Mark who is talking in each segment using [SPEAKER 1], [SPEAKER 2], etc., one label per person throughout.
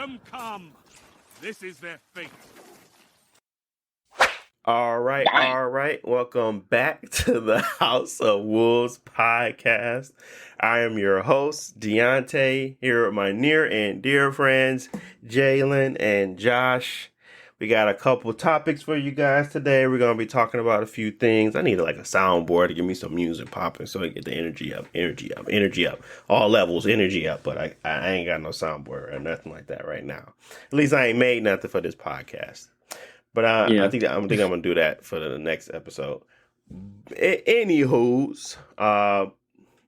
[SPEAKER 1] them come. This is their fate.
[SPEAKER 2] All right. Welcome back to the House of Wolves podcast. I am your host, Deontay, here with my near and dear friends, Jalen and Josh. We got a couple topics for you guys today. We're going to be talking about a few things. I need like a soundboard to give me some music popping so I get the energy up. All levels, energy up. But I ain't got no soundboard or nothing like that right now. At least I ain't made nothing for this podcast. But I think I'm gonna do that for the next episode. Anywho's,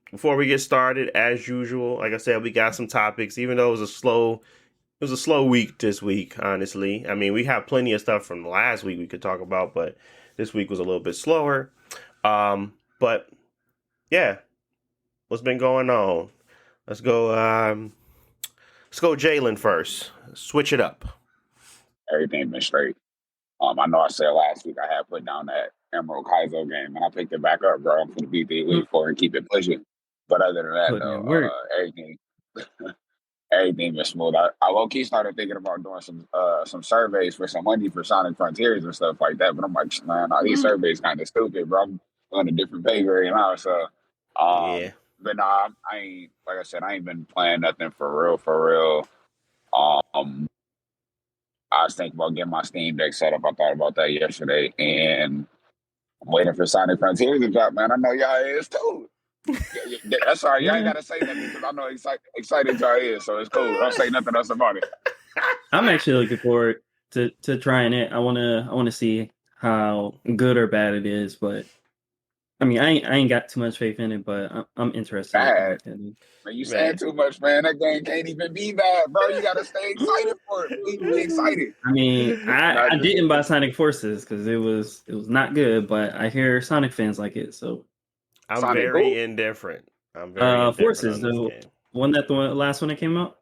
[SPEAKER 2] before we get started, as usual, like I said, we got some topics. Even though it was a slow week this week. Honestly, I mean, we have plenty of stuff from last week we could talk about, but this week was a little bit slower. But yeah, what's been going on? Let's go. Let's go, Jalen first. Switch it up.
[SPEAKER 3] Everything been straight. I know I said last week I had put down that Emerald Kaizo game, and I picked it back up, bro. I'm going to beat the Elite Four and keep it pushing. But other than that, though, everything been smooth. I low-key started thinking about doing some surveys for some money for Sonic Frontiers and stuff like that. But I'm like, man, all these surveys kind of stupid, bro. I'm on a different pay grade now. So,
[SPEAKER 2] yeah.
[SPEAKER 3] But nah, I ain't, like I said, I ain't been playing nothing for real. I was thinking about getting my Steam Deck set up. I thought about that yesterday, and I'm waiting for Sonic Frontiers to drop, man. I know y'all is too. That's all right. Y'all ain't got to say nothing because I know excited y'all is, so it's cool. Don't say nothing else about it.
[SPEAKER 4] I'm actually looking forward to trying it. I wanna see how good or bad it is, but I mean, I ain't got too much faith in it, but I'm interested.
[SPEAKER 3] Bad. Man, you saying too much, man. That game can't even be bad, bro. You gotta stay excited for it. Please be excited.
[SPEAKER 4] I mean, I didn't buy Sonic Forces because it was not good, but I hear Sonic fans like it, so
[SPEAKER 2] I'm Sonic very indifferent. I'm very indifferent
[SPEAKER 4] Forces, the last one that came out,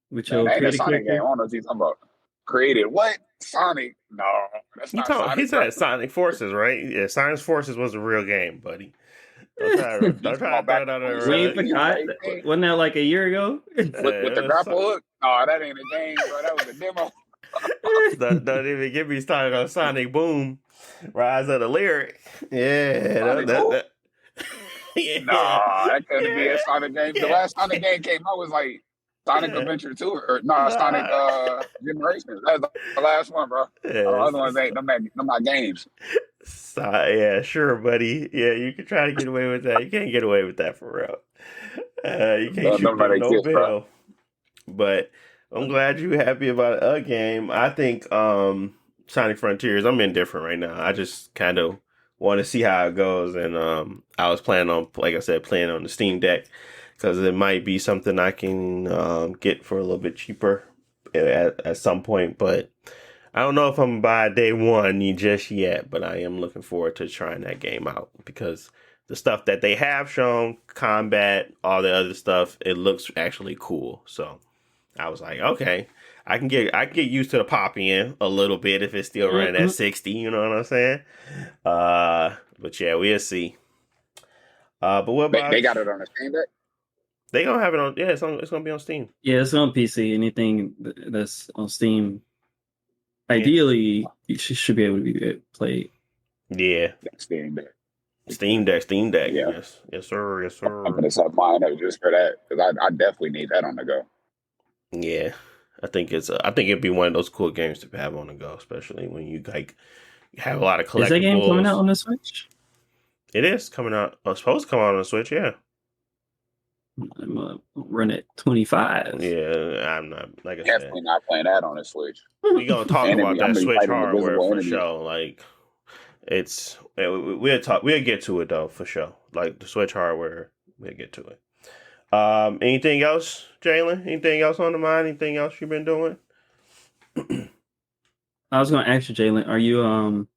[SPEAKER 4] which
[SPEAKER 3] ain't a Sonic game. I don't know what you're talking about. Created what? Sonic? No, that's not Sonic.
[SPEAKER 2] He said Sonic Forces, right? Yeah, Sonic Forces was a real game, buddy. Don't try to throw that on the
[SPEAKER 4] rug. Wasn't that like a year ago?
[SPEAKER 3] with the grapple hook? No, that ain't a game, bro. That was a demo.
[SPEAKER 2] Don't even get me started on Sonic Boom, Rise of the Lyric. Yeah,
[SPEAKER 3] yeah. Nah, that couldn't be a Sonic game. The last Sonic game came out was like Sonic Adventure 2 or Sonic Generations. That's the last one, bro. The other ones ain't them not games.
[SPEAKER 2] Yeah, sure, buddy. Yeah, you can try to get away with that. You can't get away with that for real. You can't shoot no bill. But I'm glad you're happy about a game. I think Sonic Frontiers, I'm indifferent right now. I just kind of want to see how it goes. And I was planning on, like I said, playing on the Steam Deck because it might be something I can get for a little bit cheaper at some point. But I don't know if I'm by day one just yet, but I am looking forward to trying that game out because the stuff that they have shown, combat, all the other stuff, it looks actually cool. So I was like, okay, I can get used to the popping a little bit if it's still running at 60. You know what I'm saying? But yeah, we'll see. But what about
[SPEAKER 3] they got it on the Steam Deck?
[SPEAKER 2] They gonna have it on. Yeah, it's gonna be on Steam.
[SPEAKER 4] Yeah, it's on PC. Anything that's on Steam. Ideally, you should be able to be played.
[SPEAKER 2] Yeah.
[SPEAKER 3] Steam Deck.
[SPEAKER 2] Yeah. Yes, sir.
[SPEAKER 3] I'm gonna set mine up just for that because I definitely need that on the go.
[SPEAKER 2] Yeah, I think it'd be one of those cool games to have on the go, especially when you like have a lot of collectibles.
[SPEAKER 4] Is that game coming out on the Switch?
[SPEAKER 2] It is coming out. It's supposed to come out on the Switch. Yeah.
[SPEAKER 4] I'm gonna run at 25.
[SPEAKER 2] Yeah, I'm not. Like I
[SPEAKER 3] definitely not playing that on the Switch.
[SPEAKER 2] We gonna talk about that Switch hardware for sure. Like, we'll get to it though for sure. Like the Switch hardware, we'll get to it. Anything else, Jalen? Anything else on the mind? Anything else you've been doing?
[SPEAKER 4] I was gonna ask you, Jalen, are you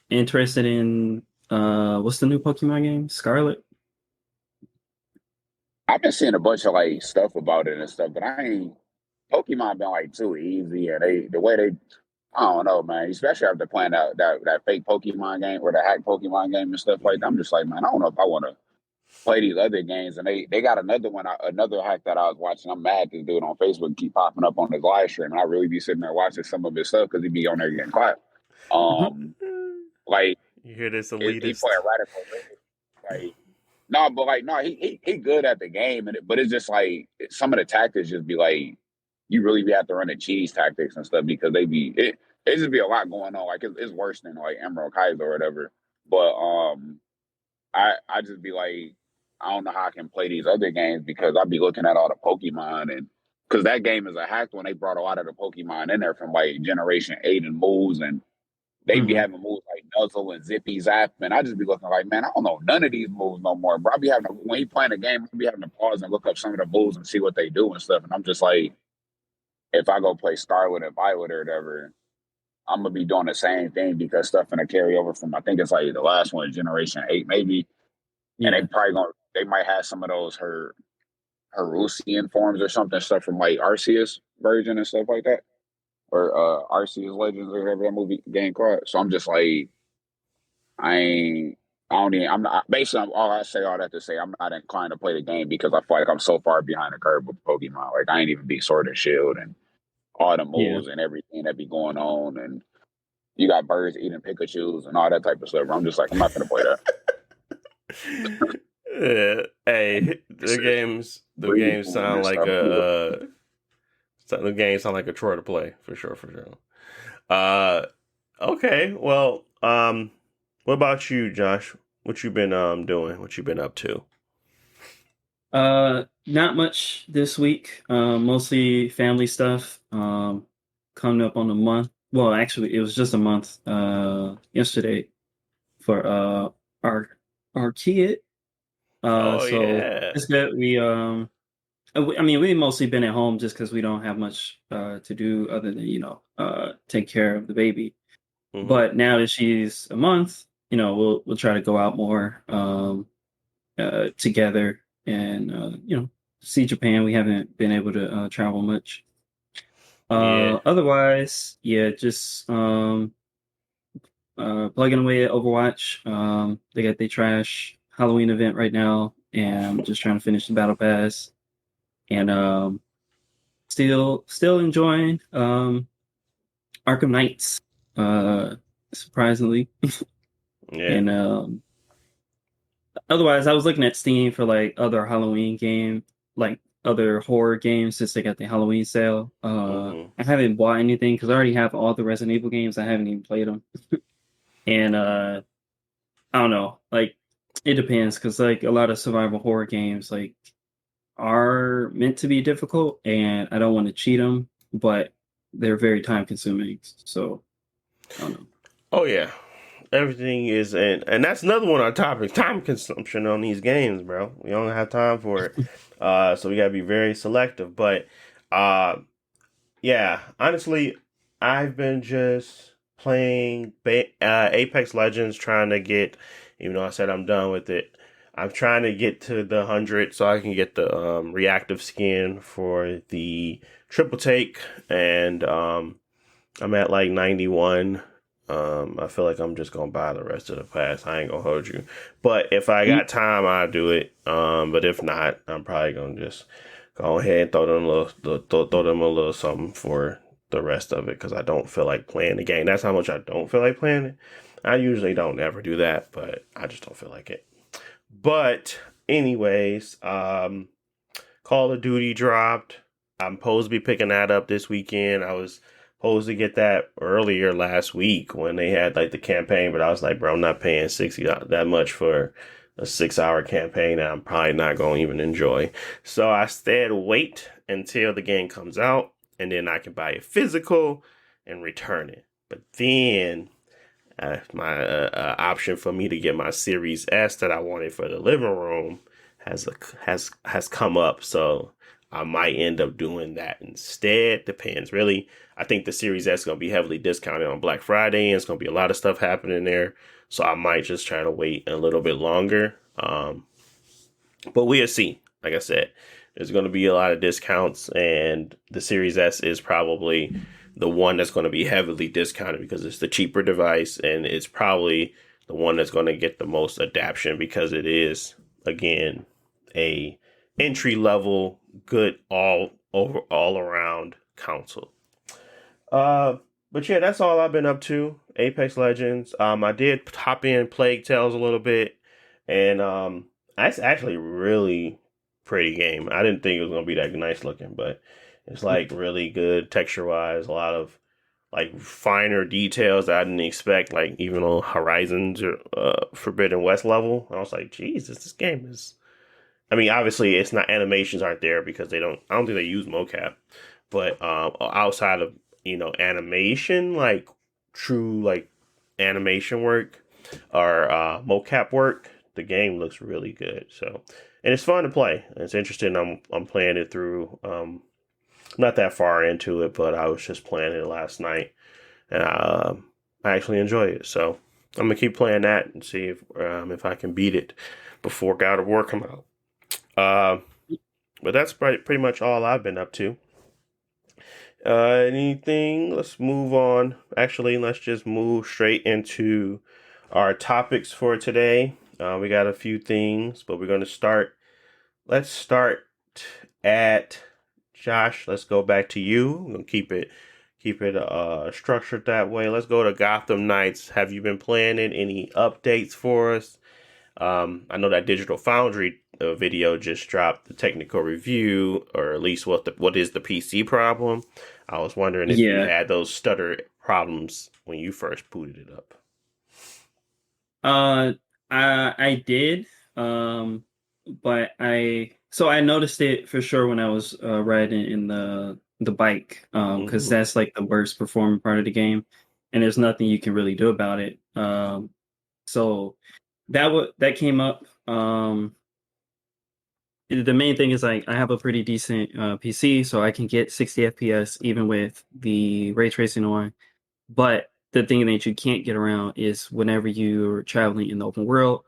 [SPEAKER 4] interested in what's the new Pokemon game? Scarlet?
[SPEAKER 3] I've been seeing a bunch of like stuff about it and stuff, but Pokemon been like too easy, and the way they, I don't know, man. Especially after playing that fake Pokemon game or the hack Pokemon game and stuff like that, I'm just like, man, I don't know if I want to play these other games, and they got another one, another hack that I was watching. I'm mad this dude on Facebook keep popping up on his live stream, and I really be sitting there watching some of his stuff because he be on there getting clapped. Like
[SPEAKER 2] You hear this,
[SPEAKER 3] he
[SPEAKER 2] elitist?
[SPEAKER 3] play radical, like no, but like no, he good at the game, but it's just like some of the tactics just be like you really be have to run the cheese tactics and stuff because it just be a lot going on. Like it's worse than like Emerald Kaiser or whatever. But I just be like, I don't know how I can play these other games because I'll be looking at all the Pokemon and because that game is a hack when they brought a lot of the Pokemon in there from like Generation 8 and moves and they be having moves like Nuzzle and Zippy Zap and I just be looking like, man, I don't know none of these moves no more. Bro, I be having when he playing a game, I be having to pause and look up some of the moves and see what they do and stuff. And I'm just like, if I go play Scarlet and Violet or whatever, I'm gonna be doing the same thing because stuff gonna carry over from I think it's like the last one, Generation 8 maybe.
[SPEAKER 4] Yeah.
[SPEAKER 3] And they might have some of those Harusian forms or something, stuff from like Arceus version and stuff like that. Or Arceus Legends or whatever that movie game called. So I'm just like I'm not basically all I say all that to say I'm not inclined to play the game because I feel like I'm so far behind the curve with Pokemon. Like I ain't even beat Sword and Shield and all the moves and everything that be going on and you got birds eating Pikachus and all that type of stuff. I'm just like, I'm not gonna play
[SPEAKER 2] that. Hey, the games sound like the games sound like a chore to play for sure. Okay, well, what about you, Josh? What you been doing? What you been up to?
[SPEAKER 4] Not much this week. Mostly family stuff. Coming up on a month. Well, actually, it was just a month. Yesterday for our kid. It's that we've mostly been at home just because we don't have much to do other than take care of the baby. Mm-hmm. But now that she's a month, we'll try to go out more together and see Japan. We haven't been able to travel much. Otherwise, just plugging away at Overwatch. They got the trash Halloween event right now, and I'm just trying to finish the battle pass. And still enjoying Arkham Knights, surprisingly. And otherwise, I was looking at Steam for like other Halloween game, like other horror games since they got the Halloween sale. I haven't bought anything because I already have all the Resident Evil games. I haven't even played them. And I don't know, like it depends because like a lot of survival horror games like are meant to be difficult, and I don't want to cheat them, but they're very time consuming. So I don't know.
[SPEAKER 2] Oh yeah. Everything is, and that's another one of our topics, time consumption on these games, bro. We don't have time for it. So we got to be very selective. But, yeah, honestly, I've been just playing Apex Legends, trying to get, even though I said I'm done with it, I'm trying to get to the 100 so I can get the reactive skin for the triple take. And I'm at like 91. I feel like I'm just gonna buy the rest of the pass. I ain't gonna hold you, but if I got time, I'll do it. But if not, I'm probably gonna just go ahead and throw them a little something for the rest of it because I don't feel like playing the game. That's how much I don't feel like playing it. I usually don't ever do that, but I just don't feel like it. But anyways, Call of Duty dropped. I'm supposed to be picking that up this weekend. I was supposed to get that earlier last week when they had like the campaign, but I was like, bro, I'm not paying $60 that much for a 6-hour campaign that I'm probably not going to even enjoy. So I instead wait until the game comes out and then I can buy it physical and return it. But then my option for me to get my Series S that I wanted for the living room has come up. So I might end up doing that instead. Depends, really. I think the Series S is going to be heavily discounted on Black Friday, and it's going to be a lot of stuff happening there. So I might just try to wait a little bit longer. But we'll see. Like I said, there's going to be a lot of discounts, and the Series S is probably the one that's going to be heavily discounted because it's the cheaper device, and it's probably the one that's going to get the most adaption because it is again, a entry level, good all around console. But yeah, that's all I've been up to. Apex Legends. I did hop in Plague Tales a little bit, and that's actually really pretty game. I didn't think it was gonna be that nice looking, but it's like really good texture wise. A lot of like finer details that I didn't expect. Like even on Horizons or Forbidden West level, I was like, Jesus, this game is. I mean, obviously, it's not animations aren't there because they don't. I don't think they use mocap, but outside of animation, like true like animation work or mocap work, the game looks really good. So, and it's fun to play. It's interesting. I'm playing it through. Not that far into it, but I was just playing it last night, and I actually enjoy it. So I'm gonna keep playing that and see if I can beat it before God of War come out. But that's pretty much all I've been up to. Anything? Let's move on. Actually, let's just move straight into our topics for today. We got a few things, but we're going to start. Let's start at Josh. Let's go back to you. We're going to keep it structured that way. Let's go to Gotham Knights. Have you been playing it? Any updates for us? I know that Digital Foundry video just dropped the technical review, or at least what is the PC problem. I was wondering if you had those stutter problems when you first booted it up.
[SPEAKER 4] I did, but I noticed it for sure when I was riding in the bike, because that's like the worst performing part of the game, and there's nothing you can really do about it. So that came up. The main thing is like I have a pretty decent PC, so I can get 60 FPS even with the ray tracing on. But the thing that you can't get around is whenever you're traveling in the open world,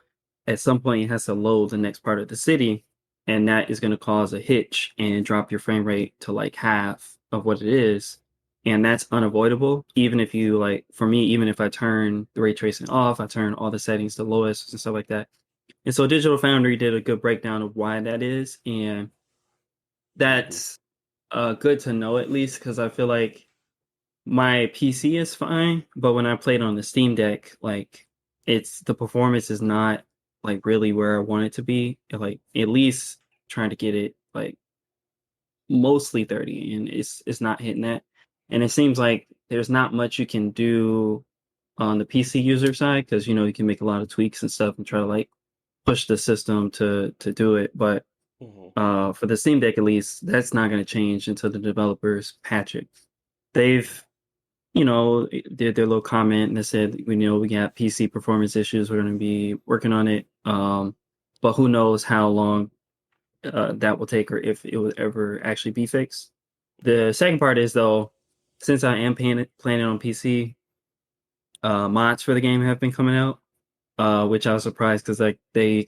[SPEAKER 4] at some point it has to load the next part of the city, and that is going to cause a hitch and drop your frame rate to like half of what it is. And that's unavoidable. Even if you like, for me, even if I turn the ray tracing off, I turn all the settings to lowest and stuff like that. And so Digital Foundry did a good breakdown of why that is. And that's good to know at least, because I feel like my PC is fine, but when I played on the Steam Deck, like the performance is not like really where I want it to be. Like at least trying to get it like mostly 30, and it's not hitting that. And it seems like there's not much you can do on the PC user side, because you can make a lot of tweaks and stuff and try to like push the system to do it. But for the Steam Deck, at least, that's not going to change until the developers patch it. They've did their little comment and they said, we got PC performance issues. We're going to be working on it. But who knows how long that will take, or if it will ever actually be fixed. The second part is, though, since I am playing it on PC, mods for the game have been coming out, which I was surprised because like they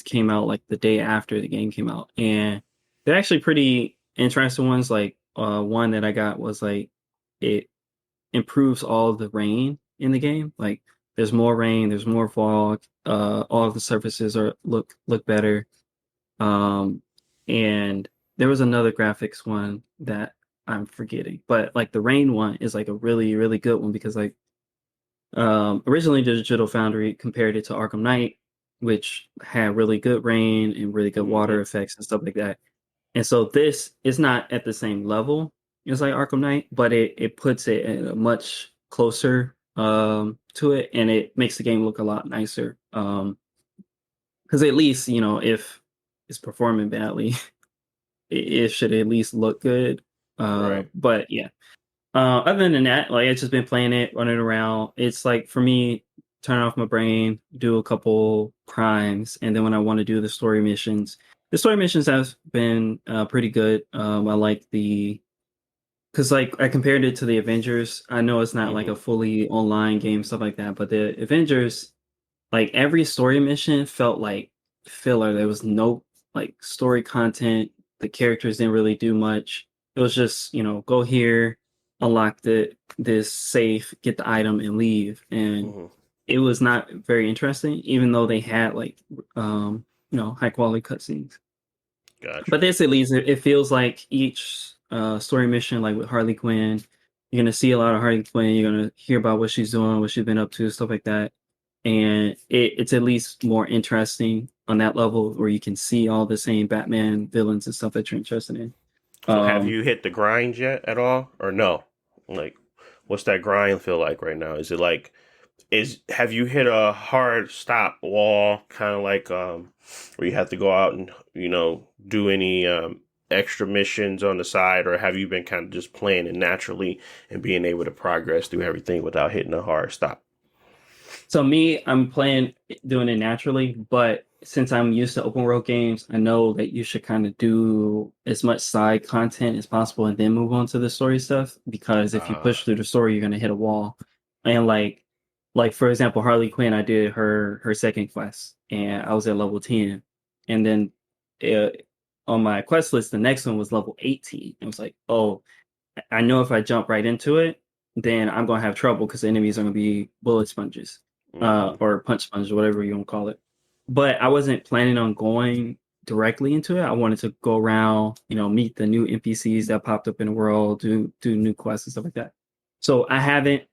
[SPEAKER 4] came out like the day after the game came out, and they're actually pretty interesting ones. Like one that I got was like it improves all of the rain in the game. Like there's more rain, there's more fog, all of the surfaces look better. And there was another graphics one that I'm forgetting, but like the rain one is like a really, really good one, because like originally Digital Foundry compared it to Arkham Knight, which had really good rain and really good water effects and stuff like that. And so this is not at the same level as like Arkham Knight, but it puts it at a much closer to it, and it makes the game look a lot nicer. Because at least if it's performing badly, it should at least look good.
[SPEAKER 2] Right.
[SPEAKER 4] But yeah. Other than that, like I've just been playing it, running around. It's like for me, turn off my brain, do a couple crimes, and then when I want to do the story missions have been pretty good. I like because like I compared it to the Avengers. I know it's not like a fully online game, stuff like that, but the Avengers, like every story mission felt like filler. There was no like story content. The characters didn't really do much. It was just, go here, unlock this safe, get the item, and leave. And it was not very interesting, even though they had like high quality cutscenes.
[SPEAKER 2] Gotcha.
[SPEAKER 4] But this at least it feels like each story mission, like with Harley Quinn, you're gonna see a lot of Harley Quinn. You're gonna hear about what she's doing, what she's been up to, stuff like that. And it's at least more interesting on that level where you can see all the same Batman villains and stuff that you're interested in.
[SPEAKER 2] So have you hit the grind yet at all, or no? Like, what's that grind feel like right now? Is it like, have you hit a hard stop wall, kind of like where you have to go out and do any extra missions on the side, or have you been kind of just playing it naturally and being able to progress through everything without hitting a hard stop?
[SPEAKER 4] So I'm doing it naturally, but since I'm used to open world games, I know that you should kind of do as much side content as possible and then move on to the story stuff. Because if you push through the story, you're gonna hit a wall. And like for example, Harley Quinn, I did her second quest, and I was at level 10, and then on my quest list, the next one was level 18. It was like, oh, I know if I jump right into it, then I'm gonna have trouble because the enemies are gonna be bullet sponges. Or punch sponge, whatever you want to call it. But I wasn't planning on going directly into it. I wanted to go around, meet the new NPCs that popped up in the world, do new quests and stuff like that. So I haven't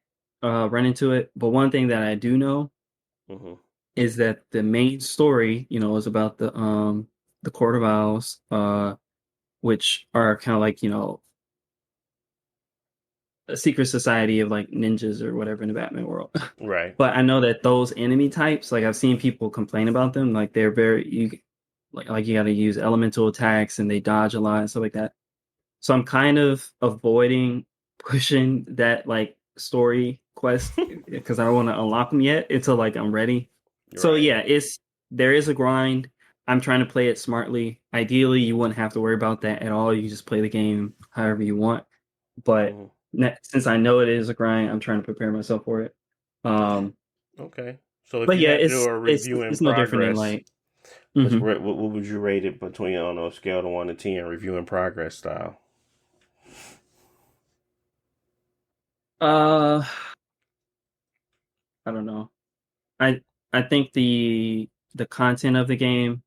[SPEAKER 4] run into it. But one thing that I do know is that the main story, is about the Court of Owls, which are kind of like, a secret society of like ninjas or whatever in the Batman world.
[SPEAKER 2] Right.
[SPEAKER 4] But I know that those enemy types, like I've seen people complain about them, like they're like you got to use elemental attacks and they dodge a lot and stuff like that. So I'm kind of avoiding pushing that like story quest because I don't want to unlock them yet until like I'm ready. So yeah, there is a grind. I'm trying to play it smartly. Ideally, you wouldn't have to worry about that at all. You just play the game however you want. But since I know it is a grind, I'm trying to prepare myself for it.
[SPEAKER 2] Okay. So if you had to do a review in progress, no different than like. What would you rate it between on a scale of 1 to 10, review in progress style?
[SPEAKER 4] I don't know. I think the content of the game,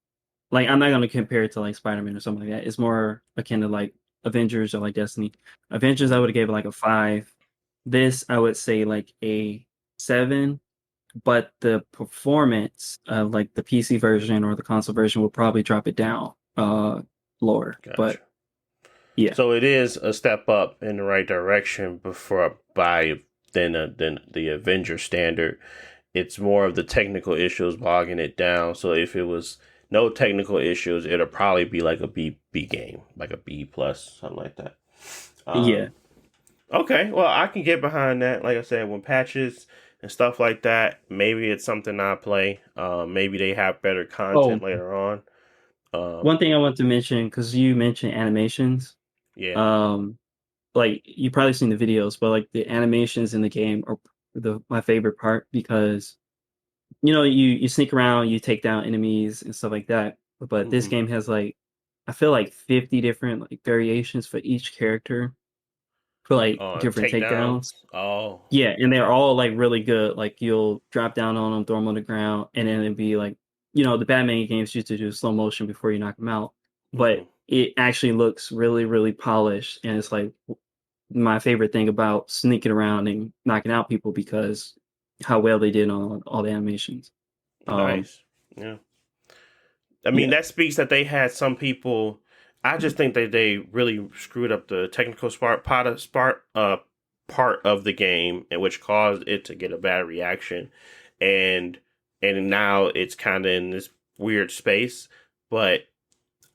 [SPEAKER 4] like I'm not gonna compare it to like Spider-Man or something like that. It's more akin to like Avengers or like Destiny. Avengers I would have gave it like a 5. This I would say like a 7. But the performance of like the PC version or the console version will probably drop it down lower. Gotcha. But yeah.
[SPEAKER 2] So it is a step up in the right direction than the Avenger standard. It's more of the technical issues bogging it down. So if it was no technical issues, it'll probably be like a B game, like a B plus, something like that.
[SPEAKER 4] Yeah.
[SPEAKER 2] Okay, well I can get behind that. Like I said, when patches and stuff like that, maybe it's something I play. Maybe they have better content later on.
[SPEAKER 4] One thing I want to mention, because you mentioned animations.
[SPEAKER 2] Yeah.
[SPEAKER 4] Like you probably seen the videos, but like the animations in the game are my favorite part because you sneak around, you take down enemies and stuff like that. But this game has like I feel like 50 different like variations for each character. For like different takedowns.
[SPEAKER 2] Oh.
[SPEAKER 4] Yeah, and they're all like really good. Like you'll drop down on them, throw them on the ground, and then it'd be like, the Batman games used to do slow motion before you knock them out. But it actually looks really, really polished. And it's like my favorite thing about sneaking around and knocking out people because how well they did on all the animations.
[SPEAKER 2] Nice. Yeah. I mean, that speaks that they had some people. I just think that they really screwed up the technical part of the game, and which caused it to get a bad reaction, and now it's kind of in this weird space. But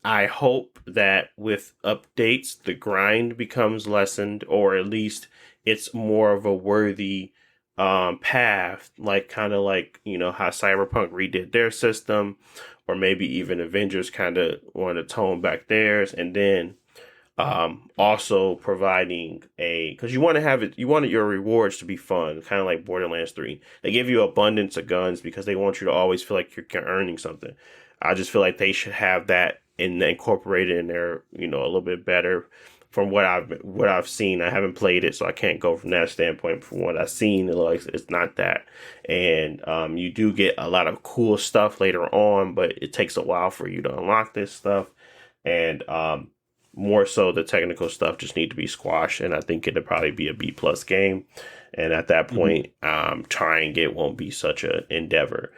[SPEAKER 2] I hope that with updates, the grind becomes lessened, or at least it's more of a worthy path, like kind of like how Cyberpunk redid their system. Or maybe even Avengers kind of want to tone back theirs, and then also providing because you want to have it, you wanted your rewards to be fun, kind of like Borderlands 3. They give you abundance of guns because they want you to always feel like you're earning something. I just feel like they should have that and incorporate it in there, a little bit better. From what I've seen, I haven't played it, so I can't go from that standpoint. From what I've seen, it's not that, and you do get a lot of cool stuff later on, but it takes a while for you to unlock this stuff, and more so the technical stuff just need to be squashed. And I think it'll probably be a B+ game, and at that point, trying it won't be such an endeavor.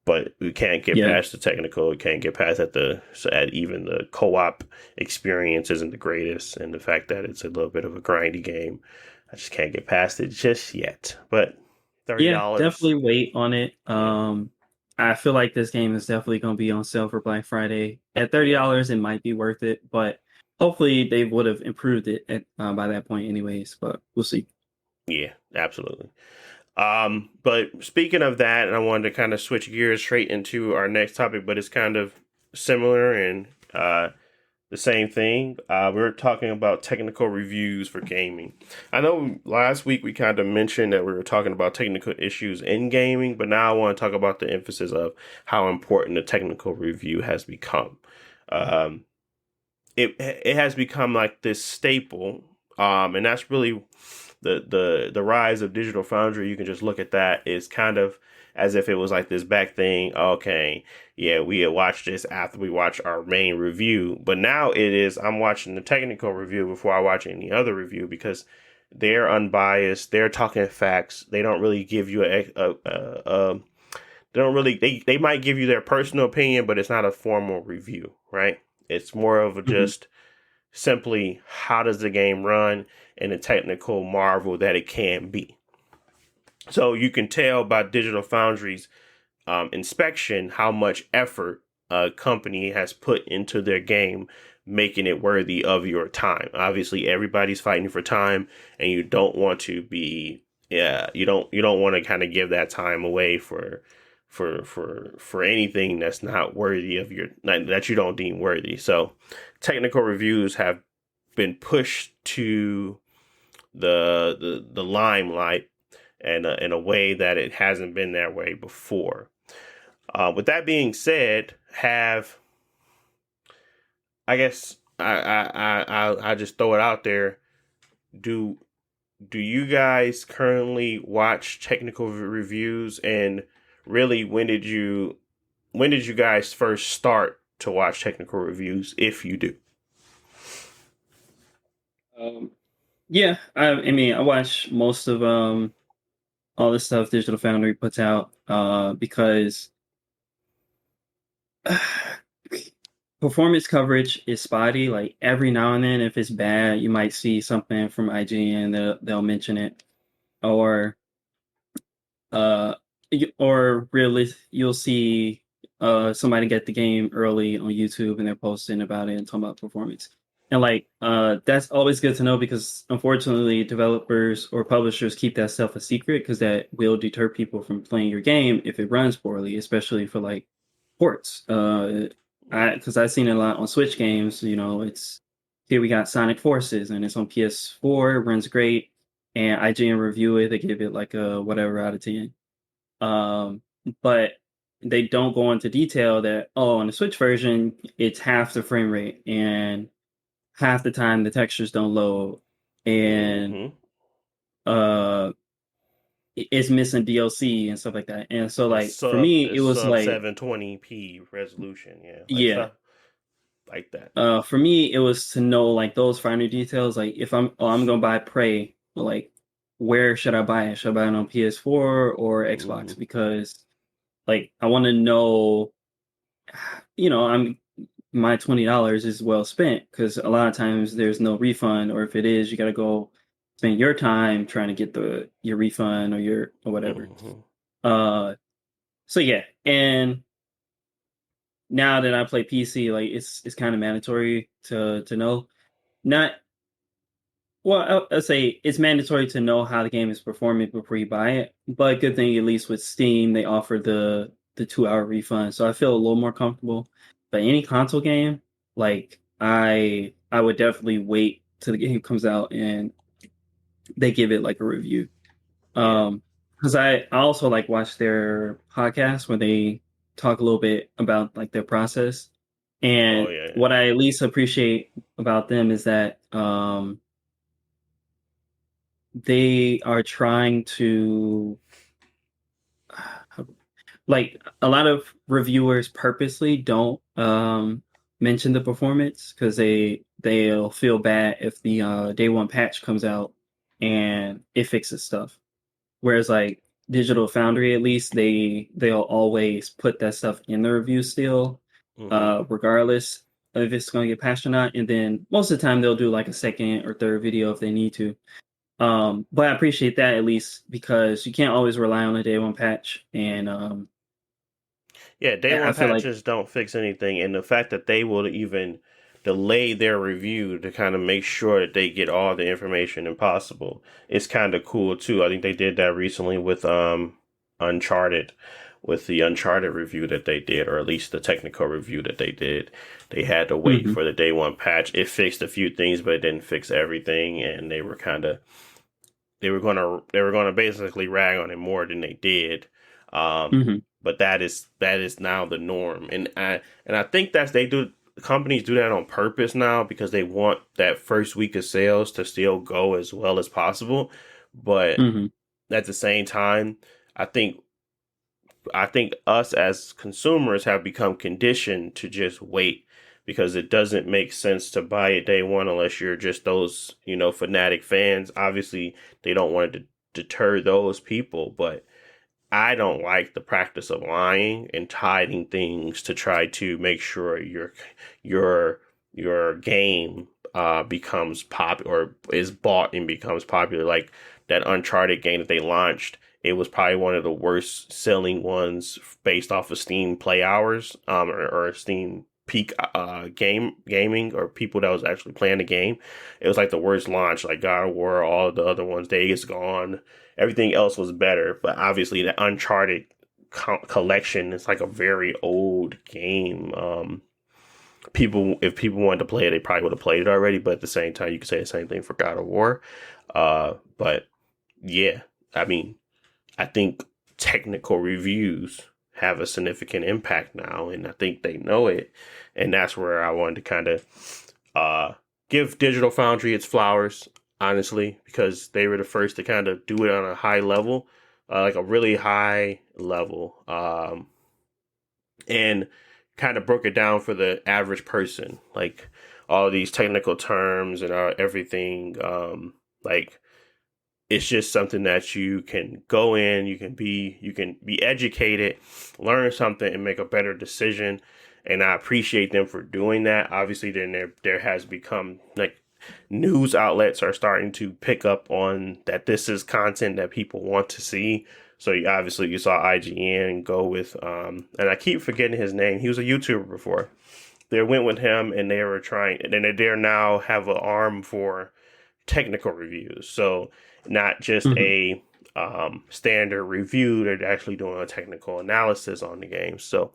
[SPEAKER 2] But we can't get past the technical. We can't get past at even the co-op experience isn't the greatest, and the fact that it's a little bit of a grindy game, I just can't get past it just yet. But $30,
[SPEAKER 4] yeah, definitely wait on it. I feel like this game is definitely going to be on sale for Black Friday. At $30, it might be worth it, but hopefully they would have improved it by that point, anyways. But we'll see.
[SPEAKER 2] Yeah, absolutely. But speaking of that, and I wanted to kind of switch gears straight into our next topic, but it's kind of similar and the same thing. We're talking about technical reviews for gaming. I know last week we kind of mentioned that we were talking about technical issues in gaming, but now I want to talk about the emphasis of how important the technical review has become. It has become like this staple, and that's really the rise of Digital Foundry. You can just look at that. It's kind of as if it was like this back thing. Okay, yeah, we had watched this after we watched our main review, but now it is I'm watching the technical review before I watch any other review because they're unbiased. They're talking facts. They don't really give you they might give you their personal opinion, but it's not a formal review, right? It's more of a just simply how does the game run and the technical marvel that it can be. So you can tell by Digital Foundry's inspection how much effort a company has put into their game, making it worthy of your time. Obviously, everybody's fighting for time, and you don't want to be, you don't want to kind of give that time away for anything that's not worthy of that you don't deem worthy. So, technical reviews have been pushed to the limelight and in a way that it hasn't been that way before. With that being said, I guess I just throw it out there. Do you guys currently watch technical reviews, and really when did you guys first start to watch technical reviews, if you do?
[SPEAKER 4] Yeah, I mean, I watch most of all the stuff Digital Foundry puts out because performance coverage is spotty. Like every now and then, if it's bad, you might see something from IGN, they'll mention it, or really you'll see somebody get the game early on YouTube and they're posting about it and talking about performance. And like that's always good to know because unfortunately developers or publishers keep that stuff a secret because that will deter people from playing your game if it runs poorly, especially for like ports. Because I've seen it a lot on Switch games. It's here we got Sonic Forces and it's on PS4, it runs great, and IGN review it, they give it like a whatever out of 10. But they don't go into detail that on the Switch version it's half the frame rate and half the time the textures don't load, and it's missing DLC and stuff like that. And so like for me it was like
[SPEAKER 2] 720p resolution, stuff like that.
[SPEAKER 4] For me it was to know like those finer details, like if I'm gonna buy Prey, like where should I buy it? Should I buy it on PS4 or Xbox? Because like I want to know, my $20 is well spent, because a lot of times there's no refund, or if it is, you got to go spend your time trying to get your refund or whatever. So yeah, and now that I play PC, like it's kind of mandatory to know. I'll say it's mandatory to know how the game is performing before you buy it. But good thing, at least with Steam, they offer the 2-hour refund, so I feel a little more comfortable. But any console game, like I would definitely wait till the game comes out and they give it like a review. Because I also like watch their podcast where they talk a little bit about like their process. And
[SPEAKER 2] Oh yeah.
[SPEAKER 4] what I at least appreciate about them is that they are trying to, like, a lot of reviewers purposely don't mention the performance because they'll feel bad if the day one patch comes out and it fixes stuff. Whereas like Digital Foundry, at least they'll always put that stuff in the review still, regardless of if it's going to get patched or not. And then most of the time they'll do like a second or third video if they need to. But I appreciate that at least because you can't always rely on a day one patch. And
[SPEAKER 2] yeah, day
[SPEAKER 4] I
[SPEAKER 2] one
[SPEAKER 4] feel like
[SPEAKER 2] patches don't fix anything, and the fact that they will even delay their review to kind of make sure that they get all the information impossible is kind of cool too. I think they did that recently with Uncharted, with the Uncharted review that they did, or at least the technical review that they did. They had to wait for the day one patch. It fixed a few things, but it didn't fix everything, and they were gonna basically rag on it more than they did. But that is now the norm, and I think companies do that on purpose now because they want that first week of sales to still go as well as possible. But at the same time, I think us as consumers have become conditioned to just wait because it doesn't make sense to buy it day one unless you're just those, fanatic fans. Obviously, they don't want to deter those people, but I don't like the practice of lying and hiding things to try to make sure your game becomes popular or is bought and becomes popular. Like that Uncharted game that they launched, it was probably one of the worst selling ones based off of Steam play hours, or Steam peak gaming, or people that was actually playing the game. It was like the worst launch, like God of War, all of the other ones, Days Gone. Everything else was better, but obviously the Uncharted collection is like a very old game. If people wanted to play it, they probably would have played it already. But at the same time, you could say the same thing for God of War. But yeah, I mean, I think technical reviews have a significant impact now, and I think they know it. And that's where I wanted to kind of give Digital Foundry its flowers, honestly, because they were the first to kind of do it on a high level, like a really high level, and kind of broke it down for the average person, like all these technical terms and everything. Like it's just something that you can go in, you can be educated, learn something, and make a better decision. And I appreciate them for doing that. Obviously, then there has become like news outlets are starting to pick up on that this is content that people want to see. So you saw IGN go with and I keep forgetting his name. He was a YouTuber before. They went with him and they were trying, and they now have an arm for technical reviews. So not just a standard review, they're actually doing a technical analysis on the game. So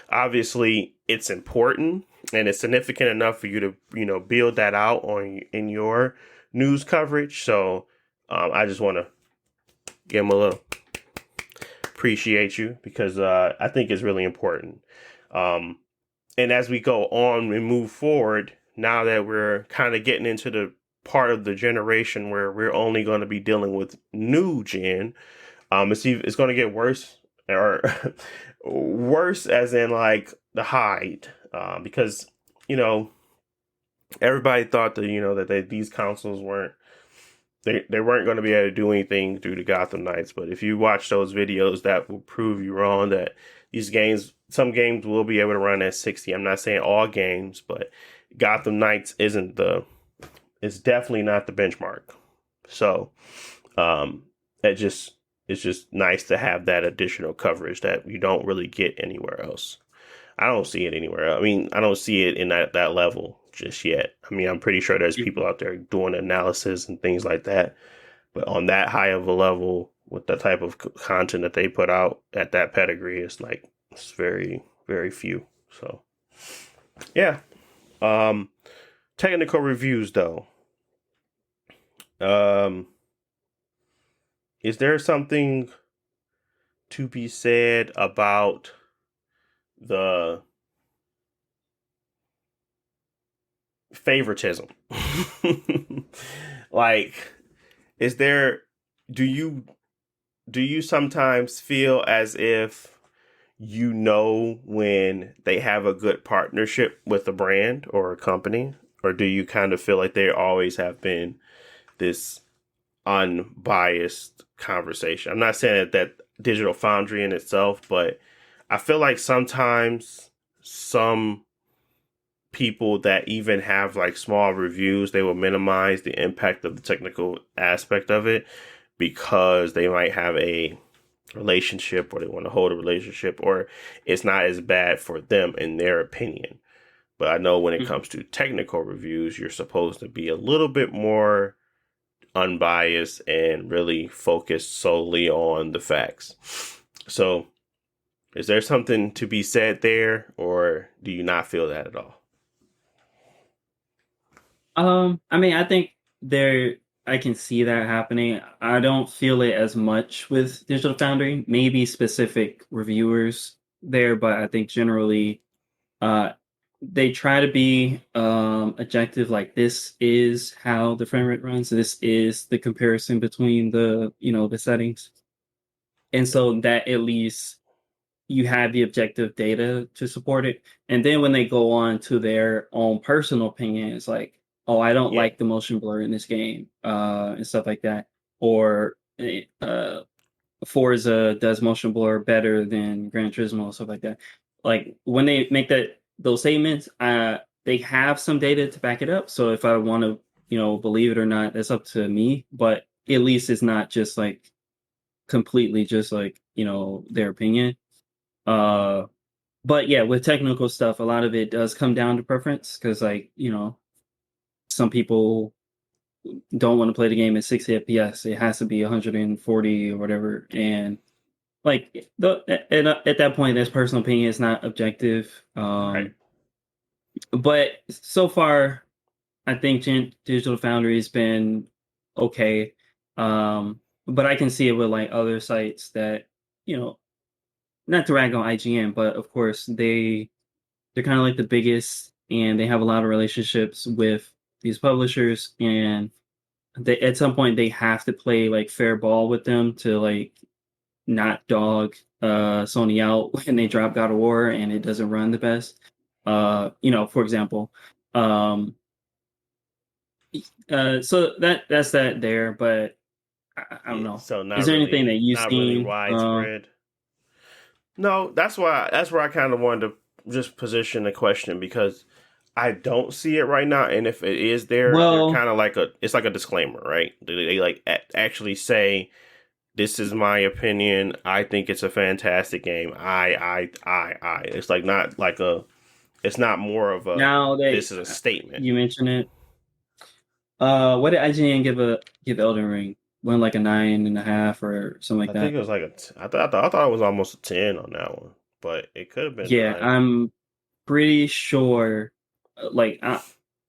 [SPEAKER 2] obviously it's important and it's significant enough for you to build that out in your news coverage. So I just want to give them a little appreciate you because I think it's really important. And as we go on and move forward, now that we're kind of getting into the part of the generation where we're only going to be dealing with new gen, it's going to get worse, or worse as in like the hide, because everybody thought that these consoles weren't going to be able to do anything through the Gotham Knights. But if you watch those videos, that will prove you wrong, that some games will be able to run at 60. I'm not saying all games, but Gotham Knights it's definitely not the benchmark. So it's just nice to have that additional coverage that you don't really get anywhere else. I don't see it anywhere else. I mean, I don't see it in that level just yet. I mean, I'm pretty sure there's people out there doing analysis and things like that. But on that high of a level, with the type of content that they put out at that pedigree, it's very, very few. So, yeah. Technical reviews, though. Is there something to be said about the favoritism. Like, do you sometimes feel as if you know when they have a good partnership with a brand or a company? Or do you kind of feel like they always have been this unbiased conversation? I'm not saying that Digital Foundry in itself, but I feel like sometimes some people that even have like small reviews, they will minimize the impact of the technical aspect of it because they might have a relationship or they want to hold a relationship or it's not as bad for them in their opinion. But I know when it comes to technical reviews, you're supposed to be a little bit more unbiased and really focused solely on the facts. So is there something to be said there, or do you not feel that at all?
[SPEAKER 4] I mean, I think I can see that happening. I don't feel it as much with Digital Foundry, maybe specific reviewers there, but I think generally, they try to be objective, like this is how the frame rate runs, this is the comparison between the settings, and so that at least you have the objective data to support it. And then when they go on to their own personal opinions, like, oh, I don't like the motion blur in this game, and stuff like that, or Forza does motion blur better than Gran Turismo, stuff like that. Like when they make those statements, they have some data to back it up. So if I want to, believe it or not, that's up to me. But at least it's not just like completely just like their opinion. But yeah, with technical stuff, a lot of it does come down to preference because, like, some people don't want to play the game at 60 FPS. It has to be 140 or whatever. And like at that point, that's personal opinion. It's not objective.
[SPEAKER 2] Right.
[SPEAKER 4] But so far, I think Digital Foundry has been okay. But I can see it with like other sites that, not to rag on IGN, but of course they're kind of like the biggest and they have a lot of relationships with these publishers, and at some point they have to play like fair ball with them to like not dog Sony out when they drop God of War and it doesn't run the best. For example. So that's that there, but I don't know.
[SPEAKER 2] So
[SPEAKER 4] is there anything that you've
[SPEAKER 2] not
[SPEAKER 4] seen
[SPEAKER 2] really widespread? No, that's where I kind of wanted to just position the question because I don't see it right now, and if it is there, they're kind of like it's like a disclaimer, right? They like actually say, "This is my opinion. I think it's a fantastic game. I." It's like not like it's not more of a. This is a statement.
[SPEAKER 4] You mentioned it. What did IGN give Elden Ring? Went like a 9.5 or something like that.
[SPEAKER 2] I think it was like I thought it was almost a 10 on that one, but it could have been.
[SPEAKER 4] Yeah,
[SPEAKER 2] 9.
[SPEAKER 4] I'm pretty sure. Like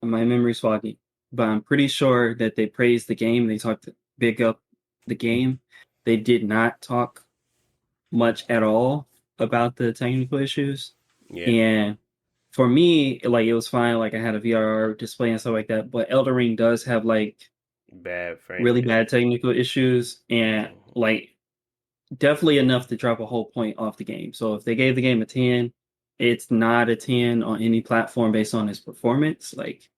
[SPEAKER 4] my memory's foggy, but I'm pretty sure that they praised the game. They talked big up the game. They did not talk much at all about the technical issues. Yeah. And for me, like it was fine. Like I had a VR display and stuff like that. But Elden Ring does have like really bad technical issues, and like definitely enough to drop a whole point off the game. So if they gave the game a 10, it's not a 10 on any platform based on its performance. Like,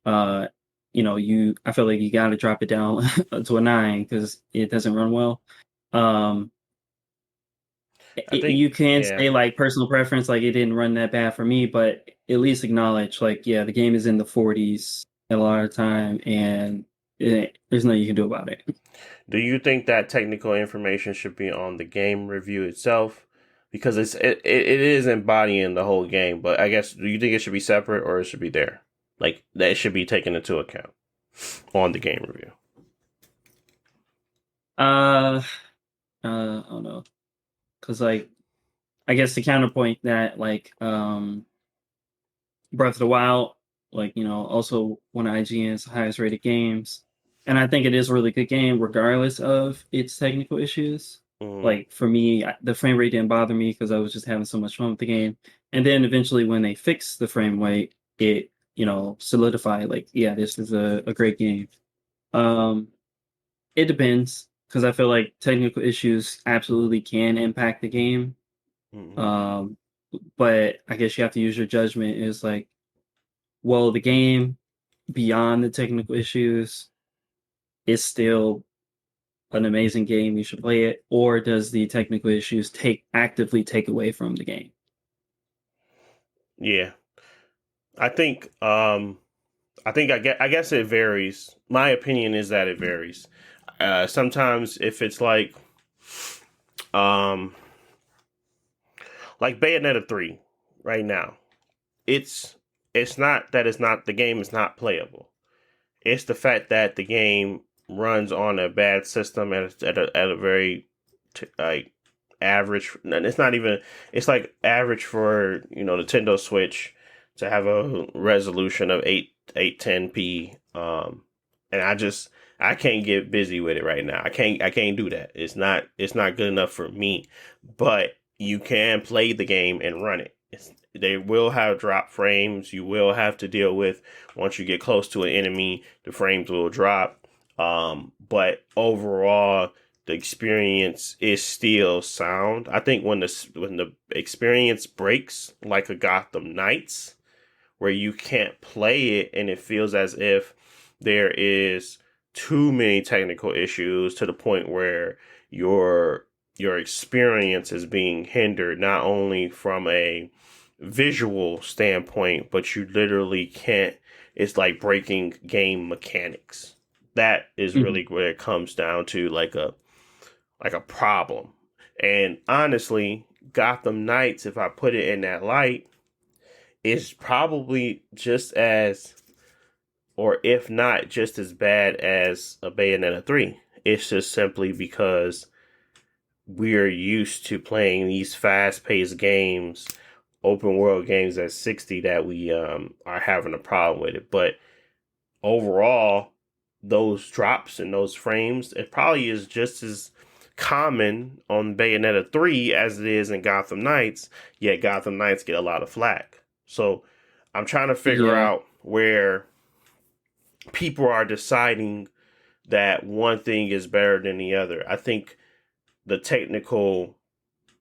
[SPEAKER 4] I feel like you got to drop it down to a 9 because it doesn't run well. You can say like personal preference, like it didn't run that bad for me, but at least acknowledge like, yeah, the game is in the 40s a lot of time, and there's nothing you can do about it.
[SPEAKER 2] Do you think that technical information should be on the game review itself? Because it is embodying the whole game, but I guess, do you think it should be separate or it should be there? Like, that should be taken into account on the game review?
[SPEAKER 4] I don't know. Because, like, I guess the counterpoint that, like, Breath of the Wild, like, also one of IGN's highest rated games. And I think it is a really good game, regardless of its technical issues. Like for me, the frame rate didn't bother me because I was just having so much fun with the game. And then eventually when they fixed the frame rate, it solidify like, yeah, this is a great game. It depends, because I feel like technical issues absolutely can impact the game.
[SPEAKER 2] Mm-hmm.
[SPEAKER 4] But I guess you have to use your judgment. Is like, well, the game beyond the technical issues is still an amazing game. You should play it, or does the technical issues actively take away from the game?
[SPEAKER 2] Yeah, I think I guess it varies. My opinion is that it varies. Sometimes if it's um like Bayonetta 3 right now, it's not that the game is not playable. It's the fact that the game runs on a bad system at a very like average. And it's not even. It's like average for Nintendo Switch to have a resolution of 810p. And I can't get busy with it right now. I can't do that. It's not good enough for me. But you can play the game and run it. They will have drop frames. You will have to deal with once you get close to an enemy, the frames will drop. But overall, the experience is still sound. I think when the experience breaks, like a Gotham Knights, where you can't play it and it feels as if there is too many technical issues to the point where your experience is being hindered, not only from a visual standpoint, but you literally can't. It's like breaking game mechanics. That is really where it comes down to, like a problem. And honestly, Gotham Knights, if I put it in that light, is probably just as, or if not just as bad as a Bayonetta 3. It's just simply because we're used to playing these fast-paced games, open world games at 60, that we are having a problem with it. But overall, those drops and those frames, it probably is just as common on Bayonetta 3 as it is in Gotham Knights, yet Gotham Knights get a lot of flack. So I'm trying to figure out where people are deciding that one thing is better than the other. I think the technical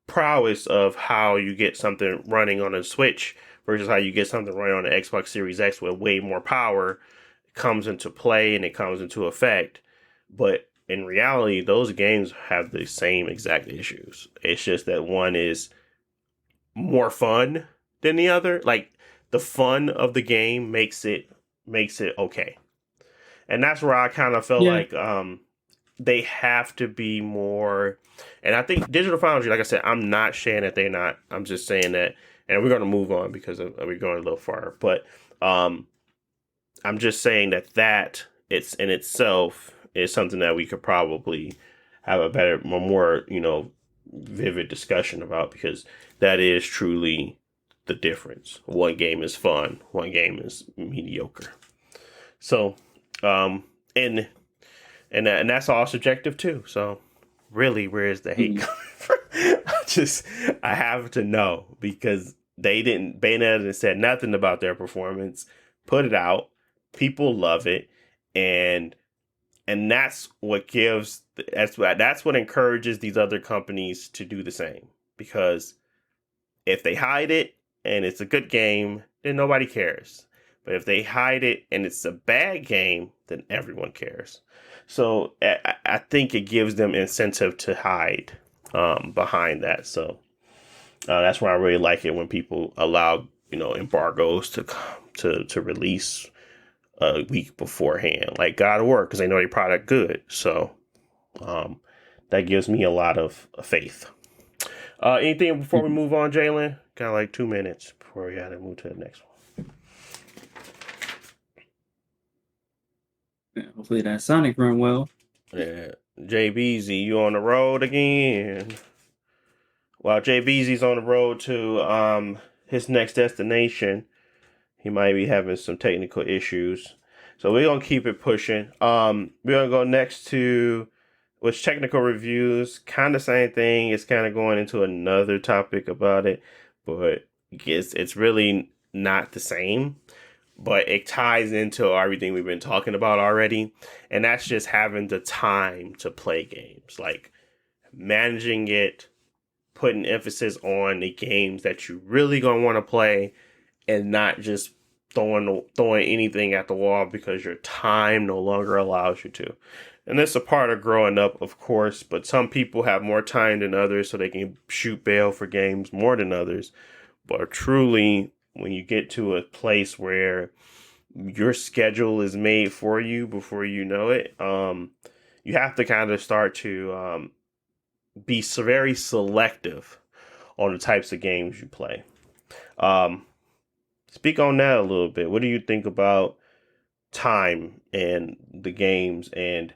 [SPEAKER 2] prowess of how you get something running on a Switch versus how you get something running on the Xbox Series X with way more power comes into play and it comes into effect. But in reality, those games have the same exact issues. It's just that one is more fun than the other. Like, the fun of the game makes it okay. And that's where I kind of felt like they have to be more. And I think Digital Foundry, like I said, I'm not saying that they're not. I'm just saying that, and we're going to move on because we're going a little far. But I'm just saying that it's in itself is something that we could probably have a better, more vivid discussion about, because that is truly the difference. One game is fun, one game is mediocre. So, and that's all subjective too. So, really, where is the hate coming from? I have to know, because Bayonetta didn't said nothing about their performance. Put it out, people love it, and that's what encourages these other companies to do the same. Because if they hide it and it's a good game, then nobody cares. But if they hide it and it's a bad game, then everyone cares. So I think it gives them incentive to hide behind that. So that's why I really like it when people allow embargoes to release a week beforehand, like God of War, because they know their product good. So that gives me a lot of faith. Anything before we move on, Jalen? Got like 2 minutes before we gotta move to the next one.
[SPEAKER 4] Yeah, hopefully that Sonic run well.
[SPEAKER 2] Yeah, JBZ, you on the road again? While JBZ's on the road to his next destination, he might be having some technical issues. So we're gonna keep it pushing. We're gonna go next to which technical reviews, kind of same thing. It's kind of going into another topic about it, but it's really not the same. but it ties into everything we've been talking about already. And that's just having the time to play games, like managing it, putting emphasis on the games that you really gonna want to play, and not just throwing anything at the wall because your time no longer allows you to. And that's a part of growing up, of course, but some people have more time than others, so they can shoot bail for games more than others. But truly, when you get to a place where your schedule is made for you before you know it, you have to kind of start to be very selective on the types of games you play. Speak on that a little bit. What do you think about time and the games, and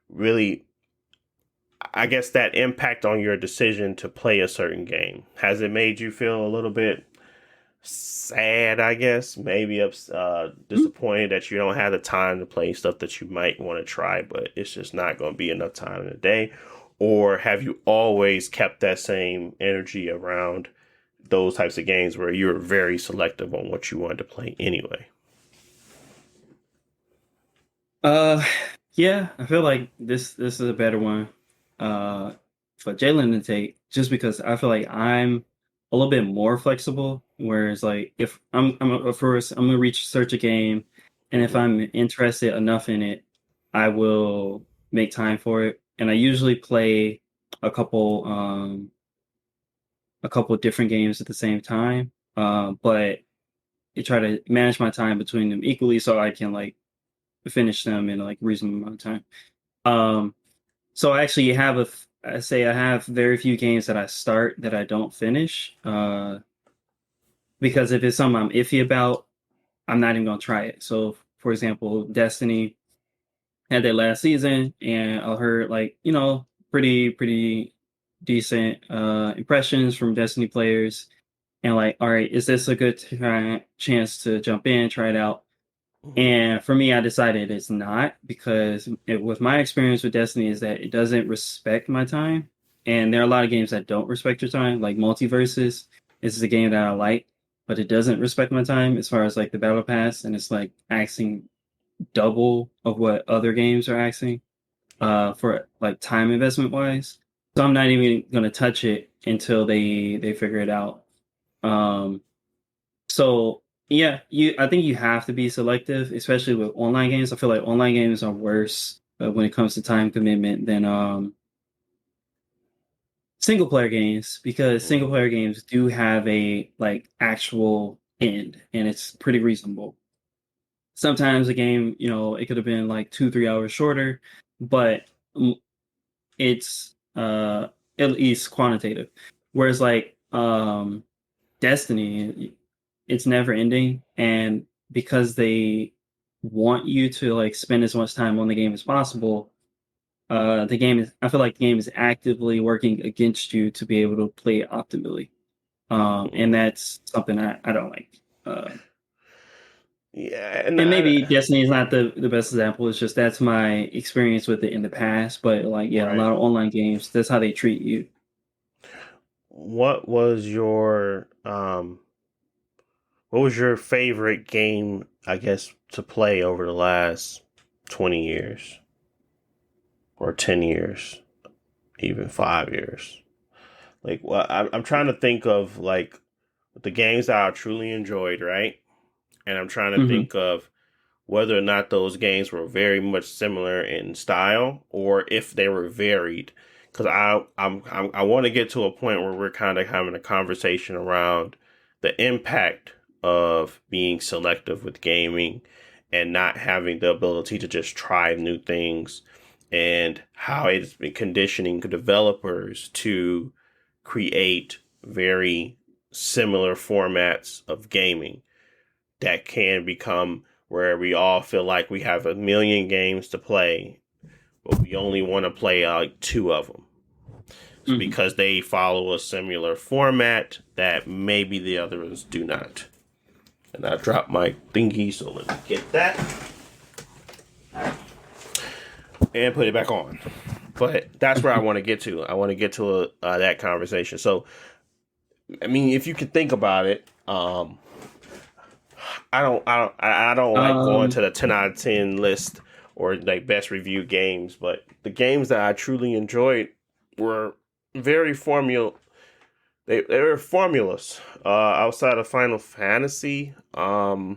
[SPEAKER 2] really, I guess, that impact on your decision to play a certain game? Has it made you feel a little bit sad, I guess? Maybe disappointed that you don't have the time to play stuff that you might want to try, but it's just not going to be enough time in the day? Or have you always kept that same energy around those types of games where you're very selective on what you wanted to play anyway?
[SPEAKER 4] Yeah, I feel like this is a better one for Jalen to take, just because I feel like I'm a little bit more flexible. Whereas, like, if I'm gonna research a game, and if I'm interested enough in it, I will make time for it. And I usually play a couple different games at the same time, but I try to manage my time between them equally so I can like finish them in like reasonable amount of time. So I actually have I have very few games that I start that I don't finish. Because if it's something I'm iffy about, I'm not even gonna try it. So for example, Destiny had their last season, and I heard like, pretty decent impressions from Destiny players, and like, all right, is this a good chance to jump in, try it out? And for me, I decided it's not, because with my experience with Destiny is that it doesn't respect my time. And there are a lot of games that don't respect your time, like Multiverses. This is a game that I like, but it doesn't respect my time as far as like the battle pass, and it's like asking double of what other games are asking for like time investment wise. So I'm not even going to touch it until they figure it out. So yeah, I think you have to be selective, especially with online games. I feel like online games are worse when it comes to time commitment than single player games, because single player games do have a like actual end, and it's pretty reasonable. Sometimes a game, it could have been like 2-3 hours shorter, but it's at least quantitative. Whereas like Destiny, it's never ending, and because they want you to like spend as much time on the game as possible, I feel like the game is actively working against you to be able to play it optimally. And that's something I don't like.
[SPEAKER 2] Yeah,
[SPEAKER 4] and maybe Destiny is not the best example. It's just that's my experience with it in the past. But like, yeah, right. A lot of online games, that's how they treat you.
[SPEAKER 2] What was your favorite game, I guess, to play over the last 20 years or 10 years, even 5 years? Like, well, I'm trying to think of like the games that I truly enjoyed, right? And I'm trying to think of whether or not those games were very much similar in style or if they were varied. Because I want to get to a point where we're kind of having a conversation around the impact of being selective with gaming and not having the ability to just try new things, and how it's been conditioning developers to create very similar formats of gaming that can become where we all feel like we have a million games to play, but we only want to play like 2 of them. Because they follow a similar format that maybe the others do not. And I dropped my thingy, so let me get that. And put it back on. But that's where I want to get to. I want to get to that conversation. So, I mean, if you can think about it, I don't like going to the 10 out of 10 list or like best reviewed games, but the games that I truly enjoyed were very they were formulas. Outside of Final Fantasy, I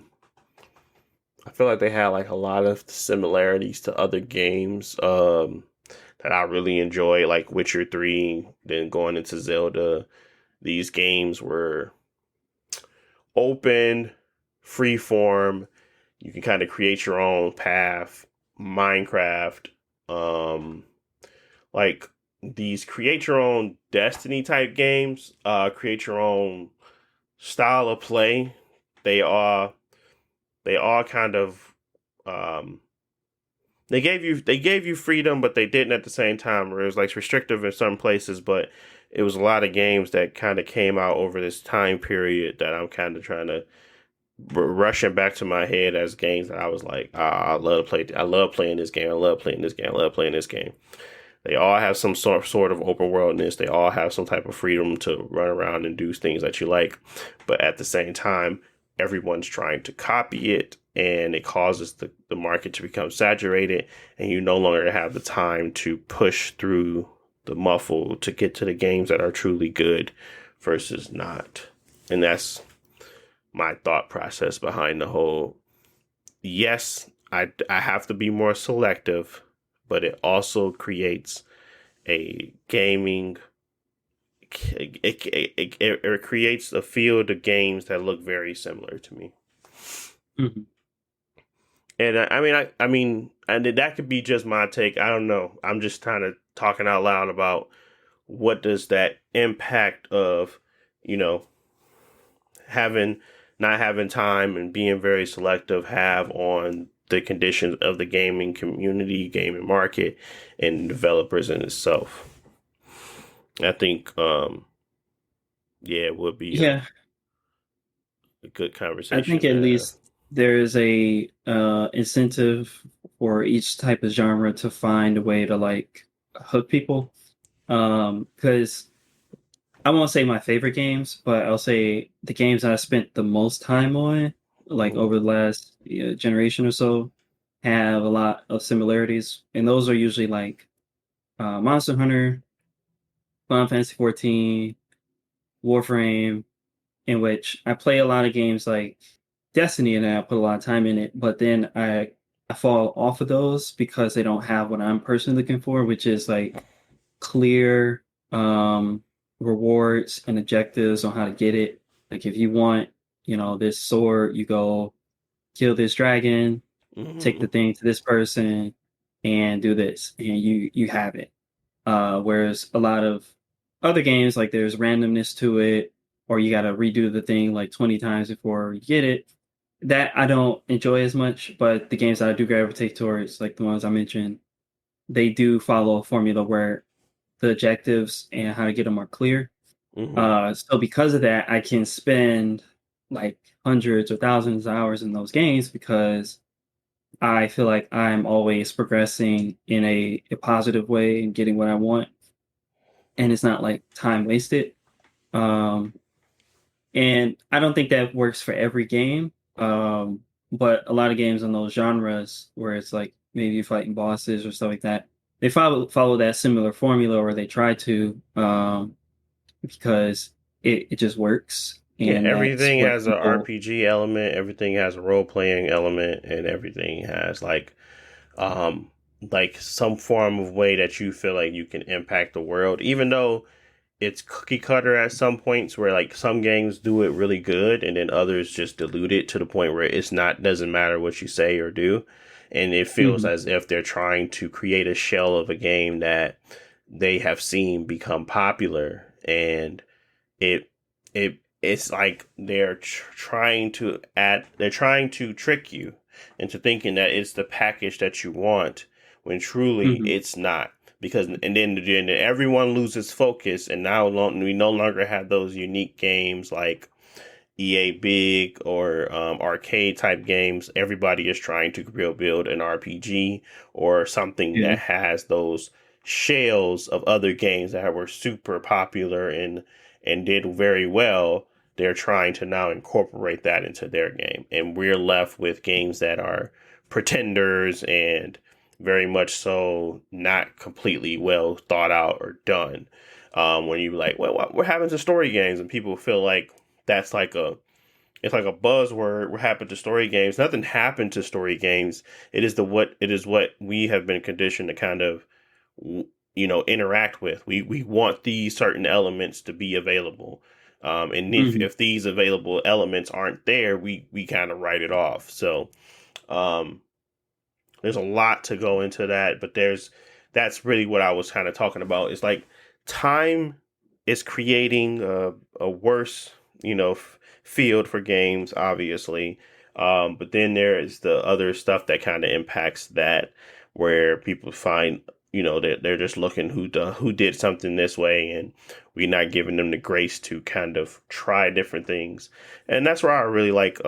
[SPEAKER 2] feel like they had like a lot of similarities to other games that I really enjoy, like Witcher 3, then going into Zelda. These games were open, free form. You can kind of create your own path. Minecraft, like these create your own Destiny type games, create your own style of play. They are they all kind of um they gave you freedom, but they didn't at the same time. Where it was like restrictive in some places, but it was a lot of games that kind of came out over this time period that I'm kind of trying to rushing back to my head as games that I was like, I love playing this game. I love playing this game. I love playing this game. They all have some sort of open worldness. They all have some type of freedom to run around and do things that you like. But at the same time, everyone's trying to copy it, and it causes the market to become saturated, and you no longer have the time to push through the muffle to get to the games that are truly good versus not. And that's my thought process behind the whole. Yes, I have to be more selective, but it also creates a gaming. It creates a field of games that look very similar to me.
[SPEAKER 4] Mm-hmm.
[SPEAKER 2] And I mean, and that could be just my take. I don't know. I'm just kind of talking out loud about what does that impact of, having not having time and being very selective have on the conditions of the gaming community, gaming market, and developers in itself. I think, it would be a good conversation.
[SPEAKER 4] I think at least there is a incentive for each type of genre to find a way to like hook people. Because I won't say my favorite games, but I'll say the games that I spent the most time on, like over the last generation or so, have a lot of similarities, and those are usually like Monster Hunter, Final Fantasy 14, Warframe, in which I play a lot of games like Destiny, and I put a lot of time in it, but then I fall off of those because they don't have what I'm personally looking for, which is like clear rewards and objectives on how to get it. Like if you want, this sword, you go kill this dragon, take the thing to this person, and do this, and you have it. Whereas a lot of other games, like there's randomness to it, or you got to redo the thing like 20 times before you get it. That I don't enjoy as much, but the games that I do gravitate towards, like the ones I mentioned, they do follow a formula where the objectives and how to get them are clear. So because of that, I can spend like hundreds or thousands of hours in those games because I feel like I'm always progressing in a positive way and getting what I want. And it's not like time wasted. And I don't think that works for every game. But a lot of games in those genres where it's like maybe you're fighting bosses or stuff like that, they follow that similar formula, or they try to, because it just works. And
[SPEAKER 2] everything has an RPG element, everything has a role playing element, and everything has like some form of way that you feel like you can impact the world, even though it's cookie cutter at some points where like some games do it really good and then others just dilute it to the point where doesn't matter what you say or do. And it feels as if they're trying to create a shell of a game that they have seen become popular, and it's like they're trying to trick you into thinking that it's the package that you want when truly it's not. Because and then everyone loses focus, and now we no longer have those unique games like EA Big or arcade type games. Everybody is trying to build an RPG or something that has those shells of other games that were super popular and did very well, they're trying to now incorporate that into their game. And we're left with games that are pretenders and very much so not completely well thought out or done. When you like, well, what happens to story games? And people feel like that's like it's like a buzzword. What happened to story games? Nothing happened to story games. It is what we have been conditioned to kind of, interact with. We want these certain elements to be available. And if these available elements aren't there, we kind of write it off. So, there's a lot to go into that, but that's really what I was kind of talking about. It's like time is creating a worse, field for games, obviously. But then there is the other stuff that kind of impacts that, where people find, they're just looking who did something this way, and we're not giving them the grace to kind of try different things. And that's where I really like,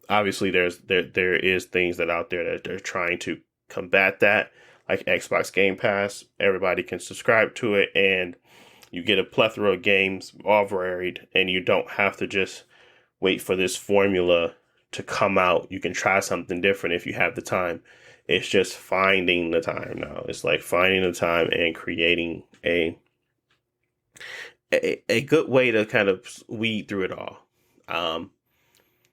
[SPEAKER 2] obviously there is things that out there that they're trying to combat that, like Xbox Game Pass. Everybody can subscribe to it, and you get a plethora of games, all varied, and you don't have to just wait for this formula to come out. You can try something different if you have the time. It's just finding the time now. It's like finding the time and creating a good way to kind of weed through it all.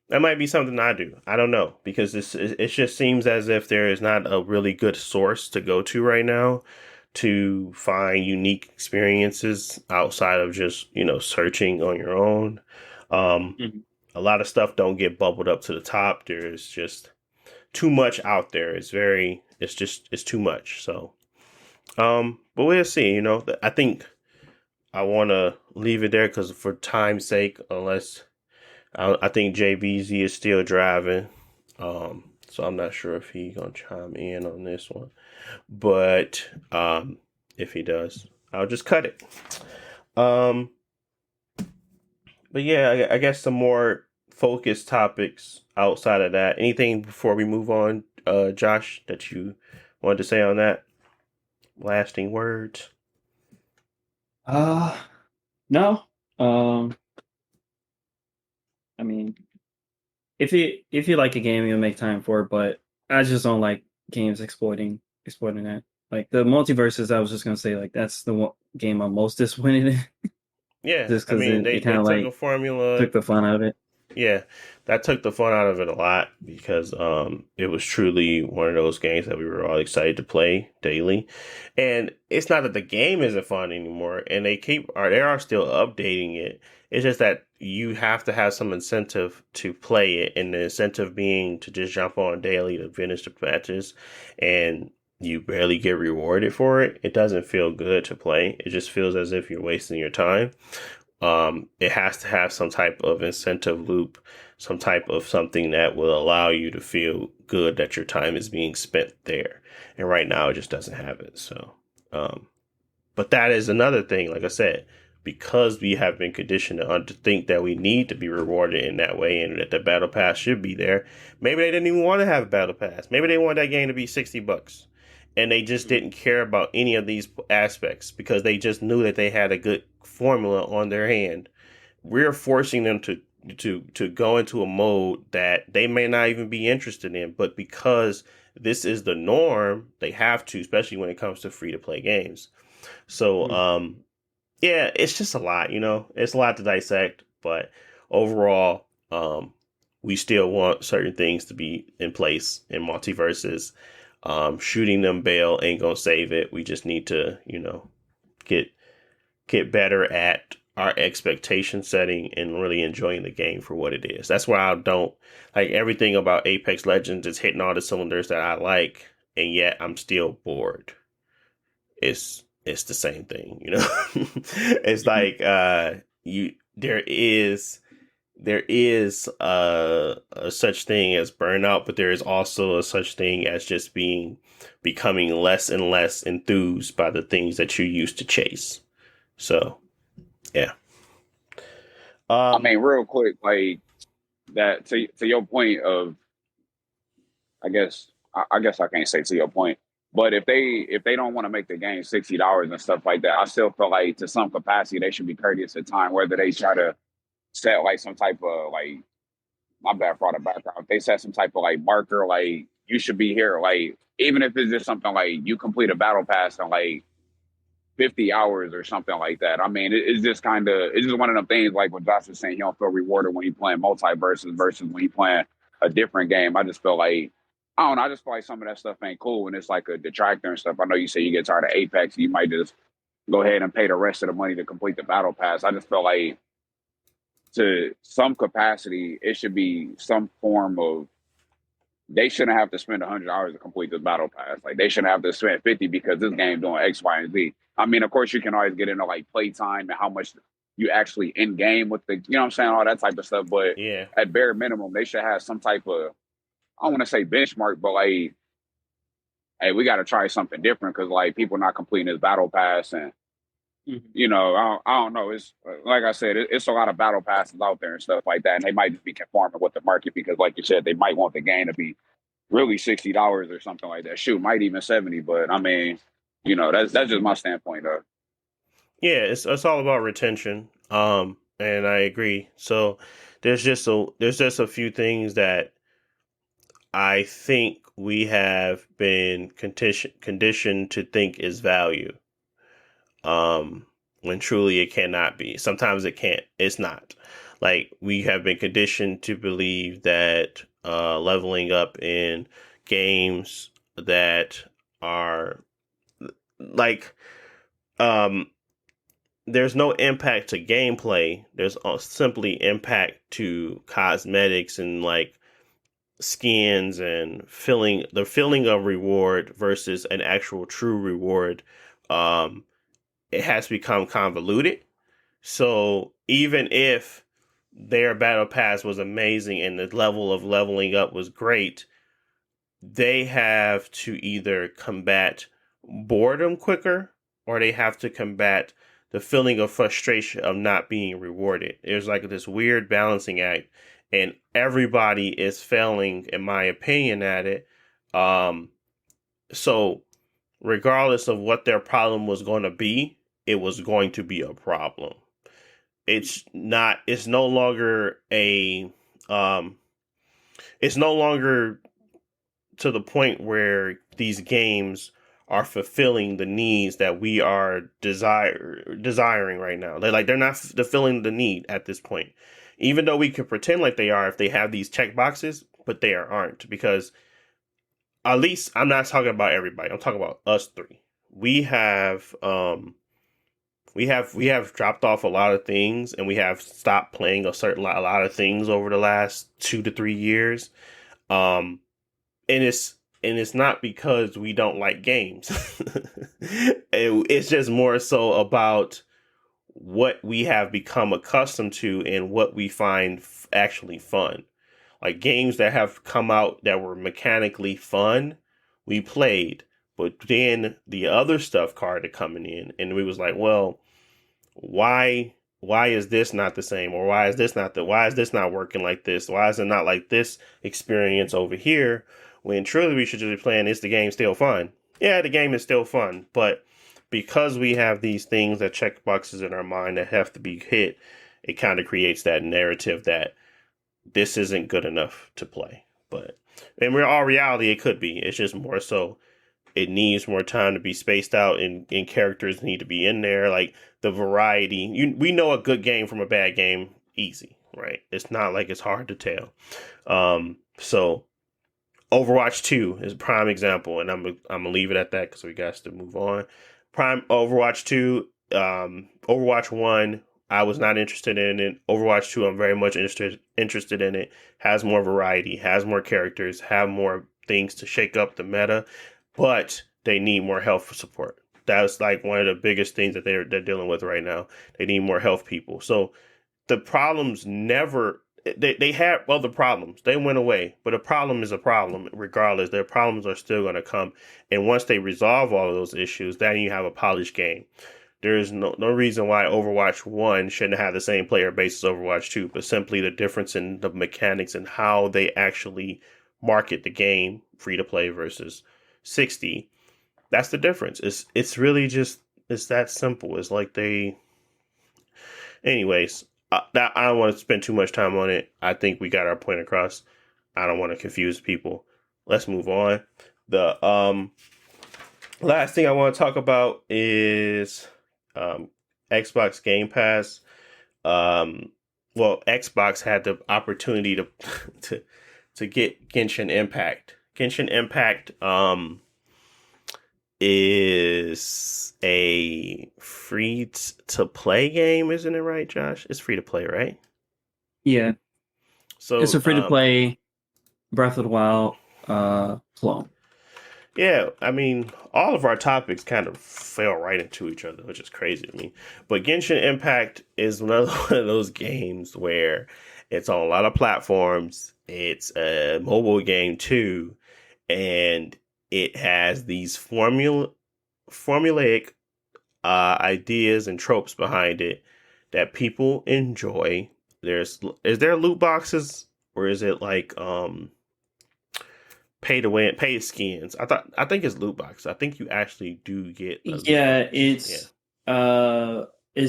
[SPEAKER 2] That might be something I do. I don't know, because it just seems as if there is not a really good source to go to right now to find unique experiences outside of just, searching on your own. A lot of stuff don't get bubbled up to the top. There's just too much out there. It's too much. So, but we'll see, I think I want to leave it there because for time's sake, unless I think JBZ is still driving. So I'm not sure if he's going to chime in on this one, but, if he does, I'll just cut it. But yeah, I guess some more focused topics outside of that. Anything before we move on, Josh, that you wanted to say on that? Lasting words?
[SPEAKER 4] No. I mean, if you like a game, you'll make time for it. But I just don't like games exploiting that. Like the multiverses, I was just gonna say, like that's the game I'm most disappointed in.
[SPEAKER 2] Yeah,
[SPEAKER 4] just because they kind of like
[SPEAKER 2] a formula,
[SPEAKER 4] took the fun out of it.
[SPEAKER 2] Yeah, that took the fun out of it a lot, because it was truly one of those games that we were all excited to play daily. And it's not that the game isn't fun anymore, and they are still updating it. It's just that you have to have some incentive to play it, and the incentive being to just jump on daily to finish the matches, and you barely get rewarded for it. It doesn't feel good to play. It just feels as if you're wasting your time. It has to have some type of incentive loop, some type of something that will allow you to feel good that your time is being spent there. And right now it just doesn't have it. So, but that is another thing, like I said, because we have been conditioned to think that we need to be rewarded in that way and that the battle pass should be there. Maybe they didn't even want to have a battle pass. Maybe they wanted that game to be $60. And they just didn't care about any of these aspects because they just knew that they had a good formula on their hand. We're forcing them to go into a mode that they may not even be interested in, but because this is the norm, they have to, especially when it comes to free to play games. So, yeah, it's just a lot, it's a lot to dissect, but overall, we still want certain things to be in place in multiverses. Shooting them bail ain't gonna save it. We just need to, get better at our expectation setting and really enjoying the game for what it is. That's why I don't like everything about Apex Legends is hitting all the cylinders that I like, and yet I'm still bored. It's the same thing, It's like there is a such thing as burnout, but there is also a such thing as just becoming less and less enthused by the things that you used to chase. So, yeah.
[SPEAKER 3] I mean, real quick, like that to your point of, I guess I can't say to your point, but if they don't want to make the game $60 and stuff like that, I still feel like to some capacity they should be courteous at time, whether they try to set like some type of like, my bad for all the background. If they set some type of like marker, like you should be here, like even if it's just something like you complete a battle pass in like 50 hours or something like that. I mean, it's just kind of, it's just one of them things like what Josh was saying, you don't feel rewarded when you playing multiverses versus when you playing a different game. I just feel like, I don't know, I just feel like some of that stuff ain't cool when it's like a detractor and stuff. I know you say you get tired of Apex, you might just go ahead and pay the rest of the money to complete the battle pass. I just feel like to some capacity, it should be some form of, they shouldn't have to spend $100 to complete this battle pass. Like they shouldn't have to spend 50 because this game doing X, Y, and Z. I mean, of course, you can always get into like playtime and how much you actually in game with the, you know what I'm saying, all that type of stuff. But
[SPEAKER 2] Yeah.
[SPEAKER 3] at bare minimum, they should have some type of, I don't want to say benchmark, but like, hey, we got to try something different because like people not completing this battle pass and you know, I don't know. It's like I said, it's a lot of battle passes out there and stuff like that, and they might just be conforming with the market because, like you said, they might want the game to be really $60 or something like that. Shoot, might even 70. But I mean, you know, that's just my standpoint, though.
[SPEAKER 2] Yeah, it's all about retention. And I agree. So there's just a few things that I think we have been conditioned to think is value. When truly it cannot be. Sometimes it can't. It's not. Like we have been conditioned to believe that leveling up in games that are like there's no impact to gameplay. There's simply impact to cosmetics and like skins and the feeling of reward versus an actual true reward. It has become convoluted. So even if their battle pass was amazing and the level of leveling up was great, they have to either combat boredom quicker or they have to combat the feeling of frustration of not being rewarded. There's like this weird balancing act and everybody is failing, in my opinion, at it. So regardless of what their problem was going to be, it was going to be a problem. It's no longer it's no longer to the point where these games are fulfilling the needs that we are desiring right now. They're not fulfilling the need at this point. Even though we can pretend like they are if they have these check boxes, but they aren't, because at least I'm not talking about everybody. I'm talking about us three. We have dropped off a lot of things, and we have stopped playing a lot of things over the last 2 to 3 years. And it's not because we don't like games. It's just more so about what we have become accustomed to and what we find actually fun. Like games that have come out that were mechanically fun, we played. But then the other stuff started coming in, and we was like, well, why is this not the same? Or why is this not working like this? Why is it not like this experience over here? When truly we should just be playing, is the game still fun? Yeah, the game is still fun, but because we have these things that check boxes in our mind that have to be hit, it kind of creates that narrative that this isn't good enough to play. But in all reality, it could be. It's just more so it needs more time to be spaced out, and characters need to be in there. Like the variety, we know a good game from a bad game easy, right? It's not like it's hard to tell. So Overwatch 2 is a prime example, and I'm gonna leave it at that because we got to move on. Prime Overwatch 2, Overwatch 1, I was not interested in it. Overwatch 2, I'm very much interested in it. Has more variety, has more characters, have more things to shake up the meta, but they need more health support. That's like one of the biggest things that they're dealing with right now. They need more health people. So the problems never they had the problems they went away, but a problem is a problem regardless. Their problems are still going to come, and once they resolve all of those issues, then you have a polished game. There is no reason why Overwatch 1 shouldn't have the same player base as Overwatch 2, but simply the difference in the mechanics and how they actually market the game, free to play versus 60. That's the difference. It's really just, it's that simple. It's like anyways, that I don't want to spend too much time on it. I think we got our point across. I don't want to confuse people. Let's move on. The last thing I want to talk about is Xbox Game Pass. Well, Xbox had the opportunity to to get Genshin Impact. Genshin Impact is a free to play game, isn't it right, Josh? It's free to play, right?
[SPEAKER 4] Yeah.
[SPEAKER 2] So
[SPEAKER 4] it's a free to play Breath of the Wild clone.
[SPEAKER 2] Yeah, I mean, all of our topics kind of fell right into each other, which is crazy to me. But Genshin Impact is one of those games where it's on a lot of platforms. It's a mobile game too, and it has these formulaic ideas and tropes behind it that people enjoy. Is there loot boxes, or is it like pay to win, pay skins? I think it's loot boxes. I think you actually do get
[SPEAKER 4] it's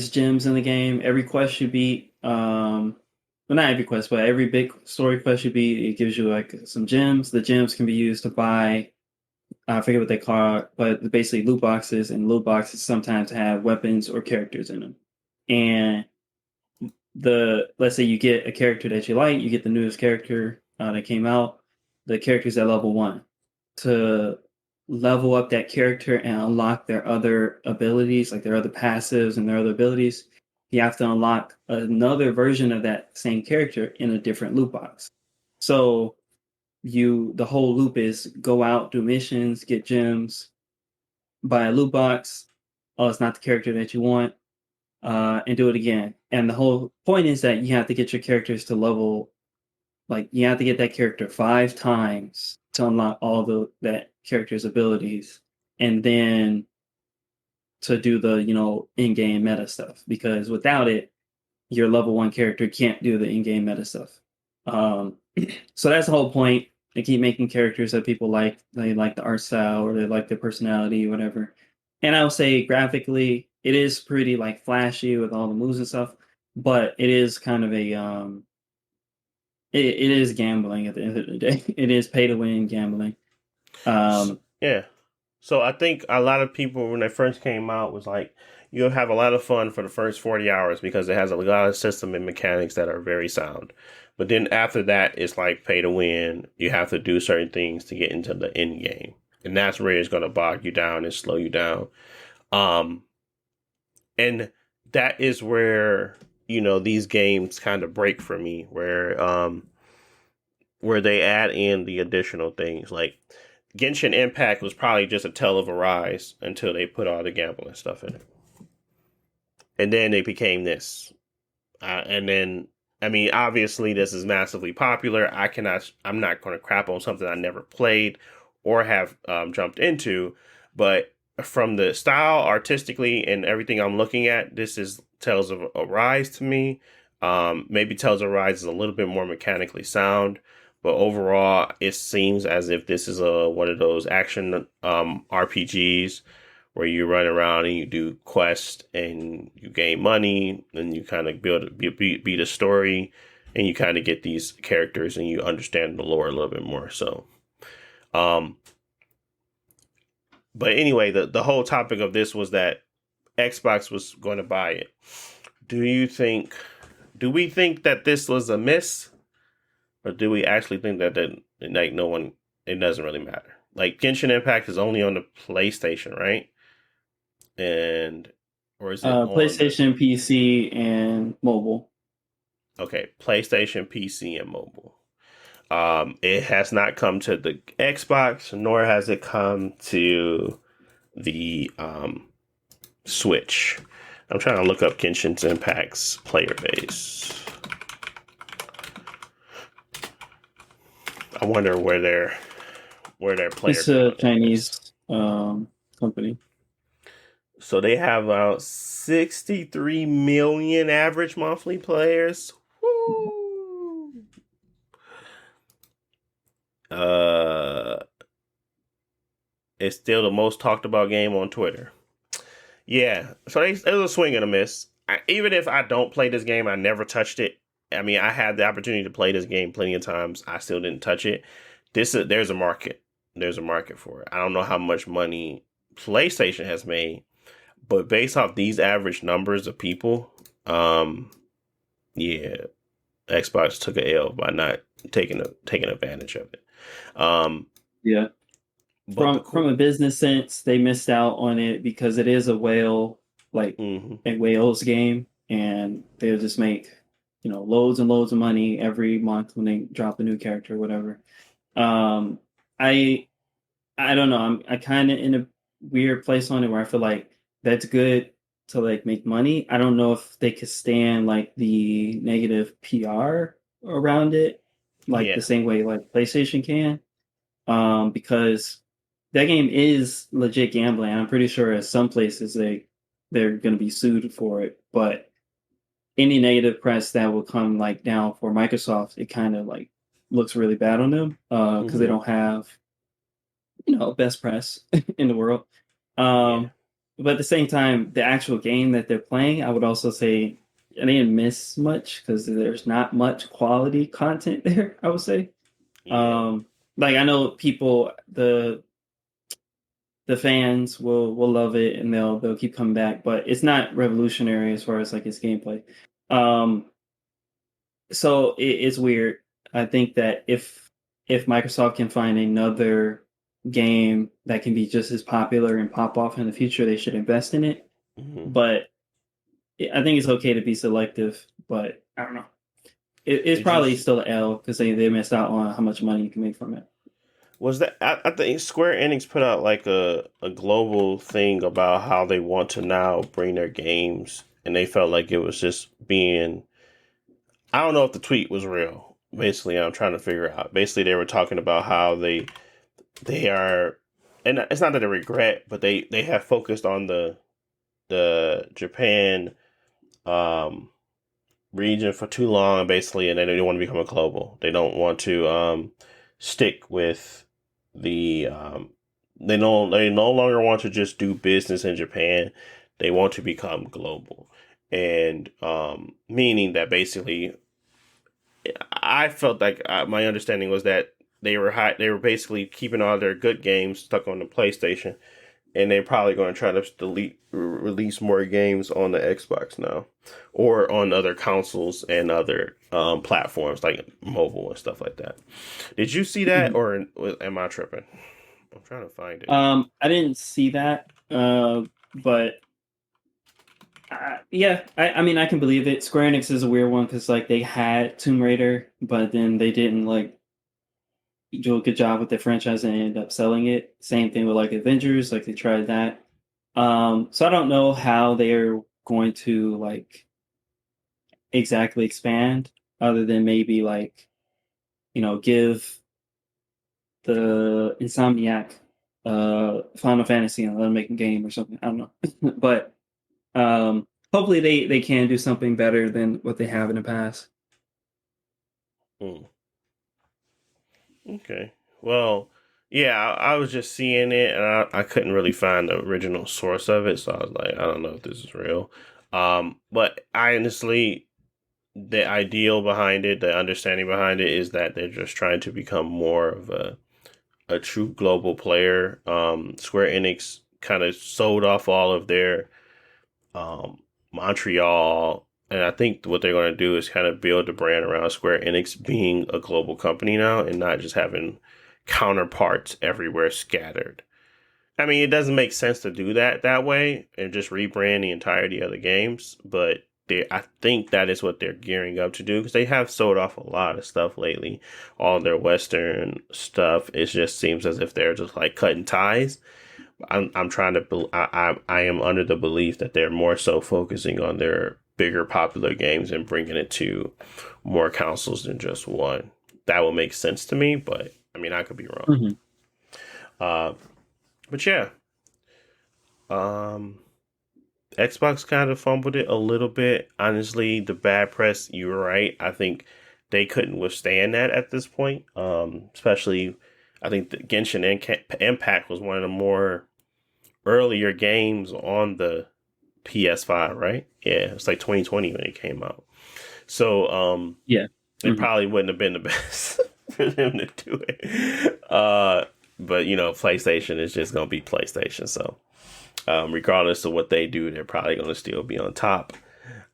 [SPEAKER 4] gems in the game. Every quest you beat, well, not every quest, but every big story quest you beat, it gives you like some gems. The gems can be used to buy, I forget what they call it, but basically loot boxes, and loot boxes sometimes have weapons or characters in them. And let's say you get a character that you like, you get the newest character that came out, the character's at level 1. To level up that character and unlock their other abilities, like their other passives and their other abilities, you have to unlock another version of that same character in a different loot box. So the whole loop is go out, do missions, get gems, buy a loot box. Oh, it's not the character that you want, and do it again. And the whole point is that you have to get your characters to level, like you have to get that character 5 times to unlock all that character's abilities, and then to do the in-game meta stuff. Because without it, your level 1 character can't do the in-game meta stuff. So that's the whole point. They keep making characters that people like. They like the art style, or they like their personality, or whatever. And I would say graphically, it is pretty like flashy with all the moves and stuff. But it is kind of a it is gambling at the end of the day. It is pay to win gambling.
[SPEAKER 2] Yeah. So I think a lot of people, when they first came out, was like, you'll have a lot of fun for the first 40 hours because it has a lot of system and mechanics that are very sound. But then after that, it's like pay to win. You have to do certain things to get into the end game. And that's where it's going to bog you down and slow you down. And that is where, these games kind of break for me, where they add in the additional things. Like Genshin Impact was probably just a tell of a rise until they put all the gambling stuff in it. And then they became this. And then, I mean, obviously this is massively popular. I'm not going to crap on something I never played or have jumped into, but from the style, artistically, and everything I'm looking at, this is Tales of Arise to me. Maybe Tales of Arise is a little bit more mechanically sound, but overall, it seems as if this is one of those action RPGs where you run around and you do quests and you gain money and you kind of beat a story, and you kind of get these characters and you understand the lore a little bit more. So, but anyway, the whole topic of this was that Xbox was going to buy it. Do we think that this was a miss, or do we actually think that like no one, it doesn't really matter? Like Genshin Impact is only on the PlayStation, right? Or is it
[SPEAKER 4] PlayStation, PC, and mobile?
[SPEAKER 2] Okay, PlayStation, PC, and mobile. It has not come to the Xbox, nor has it come to the Switch. I'm trying to look up Genshin Impact's player base. I wonder where their player.
[SPEAKER 4] It's a Chinese company.
[SPEAKER 2] So they have about 63 million average monthly players. Woo! It's still the most talked about game on Twitter. Yeah, so it was a swing and a miss. even if I don't play this game, I never touched it. I mean, I had the opportunity to play this game plenty of times. I still didn't touch it. There's a market. There's a market for it. I don't know how much money PlayStation has made, but based off these average numbers of people, yeah, Xbox took a L by not taking advantage of it.
[SPEAKER 4] Yeah. From a business sense, they missed out on it because it is a whale, like a whales game, and they'll just make loads and loads of money every month when they drop a new character or whatever. I don't know. I kind of in a weird place on it where I feel like that's good to like make money. I don't know if they could stand like the negative PR around it, like the same way like PlayStation can, because that game is legit gambling. I'm pretty sure at some places they're going to be sued for it, but any negative press that will come like down for Microsoft, it kind of like looks really bad on them because they don't have best press in the world. But at the same time, the actual game that they're playing, I would also say I didn't miss much because there's not much quality content there, I would say. Like I know people, the fans will love it and they'll keep coming back, but it's not revolutionary as far as like its gameplay. So it's weird. I think that if Microsoft can find another game that can be just as popular and pop off in the future, they should invest in it. But I think it's okay to be selective, but I don't know. It's probably still an L because they missed out on how much money you can make from it.
[SPEAKER 2] Was that I think Square Enix put out like a global thing about how they want to now bring their games, and they felt like it was just being. I don't know if the tweet was real. Basically, I'm trying to figure out. Basically, they were talking about how they are, and it's not that they regret, but they have focused on the Japan region for too long, basically, and they don't want to become a global. They don't want to stick with the they no longer want to just do business in Japan. They want to become global, and meaning that basically, I felt like my understanding was that they were basically keeping all their good games stuck on the PlayStation, and they're probably going to try to release more games on the Xbox now, or on other consoles and other platforms like mobile and stuff like that. Did you see that, or am I tripping? I'm trying to find it.
[SPEAKER 4] I didn't see that, but yeah, I mean, I can believe it. Square Enix is a weird one because like they had Tomb Raider, but then they didn't like do a good job with the franchise and end up selling it. Same thing with like Avengers, like they tried that. So I don't know how they're going to like exactly expand, other than maybe like give the Insomniac Final Fantasy and let them make a game or something. I don't know, but hopefully they can do something better than what they have in the past.
[SPEAKER 2] Okay. Well, yeah, I was just seeing it, and I couldn't really find the original source of it, so I was like, I don't know if this is real. But I honestly, the ideal behind it, the understanding behind it, is that they're just trying to become more of a true global player. Square Enix kind of sold off all of their Montreal. And I think what they're going to do is kind of build the brand around Square Enix being a global company now and not just having counterparts everywhere scattered. I mean, it doesn't make sense to do that way and just rebrand the entirety of the games, but I think that is what they're gearing up to do because they have sold off a lot of stuff lately. All their Western stuff, it just seems as if they're just like cutting ties. I'm trying to, I am under the belief that they're more so focusing on their bigger popular games and bringing it to more consoles than just one. That will make sense to me, but I mean, I could be wrong. But yeah, Xbox kind of fumbled it a little bit. Honestly, the bad press, you were right. I think they couldn't withstand that at this point. Especially, I think the Genshin Impact was one of the more earlier games on the PS5, right? Yeah, it's like 2020 when it came out. So
[SPEAKER 4] yeah,
[SPEAKER 2] it probably wouldn't have been the best for them to do it. But you know, PlayStation is just gonna be PlayStation. So regardless of what they do, they're probably gonna still be on top.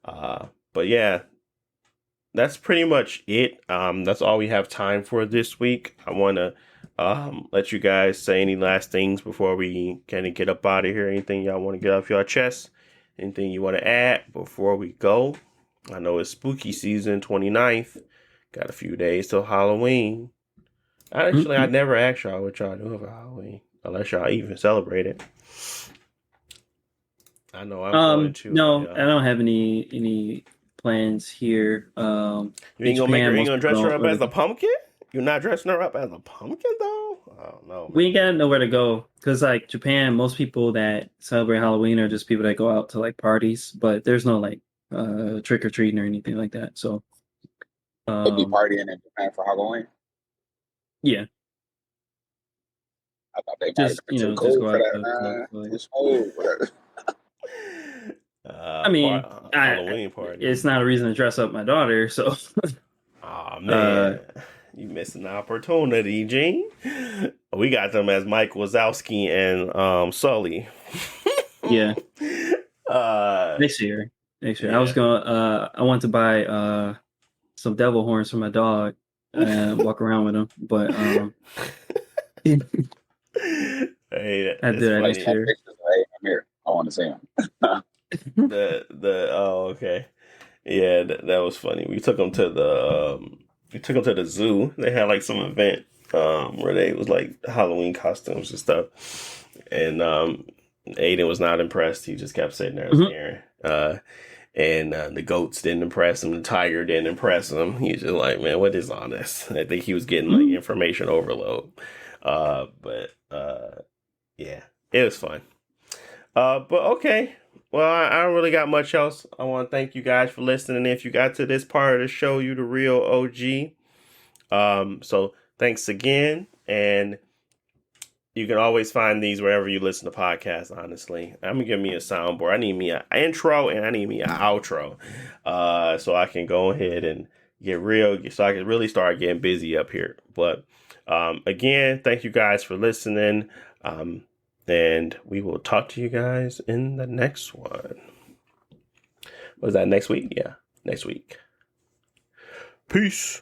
[SPEAKER 2] But yeah, that's pretty much it. That's all we have time for this week. I want to let you guys say any last things before we kind of get up out of here. Anything y'all want to get off your chest? Anything you want to add before we go? I know it's spooky season, 29th. Got a few days till Halloween. Actually, I never asked y'all what y'all do for Halloween, unless y'all even celebrate it. I know I'm going to.
[SPEAKER 4] No, I don't have any plans here.
[SPEAKER 2] You ain't gonna make her. You ain't gonna dress her up as a pumpkin? You're not dressing her up as a pumpkin though? Oh no. Man.
[SPEAKER 4] We ain't got nowhere to go because like Japan, most people that celebrate Halloween are just people that go out to like parties, but there's no like trick or treating or anything like that. So
[SPEAKER 3] they'd be partying in Japan for Halloween.
[SPEAKER 4] Yeah.
[SPEAKER 3] I thought they
[SPEAKER 4] just
[SPEAKER 3] might have been too
[SPEAKER 4] just
[SPEAKER 3] cool
[SPEAKER 4] go
[SPEAKER 3] for
[SPEAKER 4] out
[SPEAKER 3] that. It's cold.
[SPEAKER 4] I mean,
[SPEAKER 2] Halloween party.
[SPEAKER 4] It's not a reason to dress up my daughter, so.
[SPEAKER 2] Oh man, you missed an opportunity, Gene. We got them as Mike Wazowski and Sully.
[SPEAKER 4] Yeah. Next year. Yeah. I was gonna. I want to buy some devil horns for my dog and walk around with them, but
[SPEAKER 2] hey,
[SPEAKER 4] I do that next year.
[SPEAKER 3] I'm here. I want to see him.
[SPEAKER 2] Okay. Yeah, that was funny. We took them to the zoo. They had like some event where they was like Halloween costumes and stuff. And Aiden was not impressed. He just kept sitting there staring. And the goats didn't impress him. The tiger didn't impress him. He's just like, man, what is all this? I think he was getting like information overload. But yeah, it was fun. But okay. Well, I don't really got much else. I want to thank you guys for listening. If you got to this part of the show, you the real OG. So thanks again. And you can always find these wherever you listen to podcasts, honestly. I'm going to give me a soundboard. I need me an intro and I need me an outro. So I can go ahead and so I can really start getting busy up here. But again, thank you guys for listening. And we will talk to you guys in the next one. Was that next week? Yeah, next week. Peace.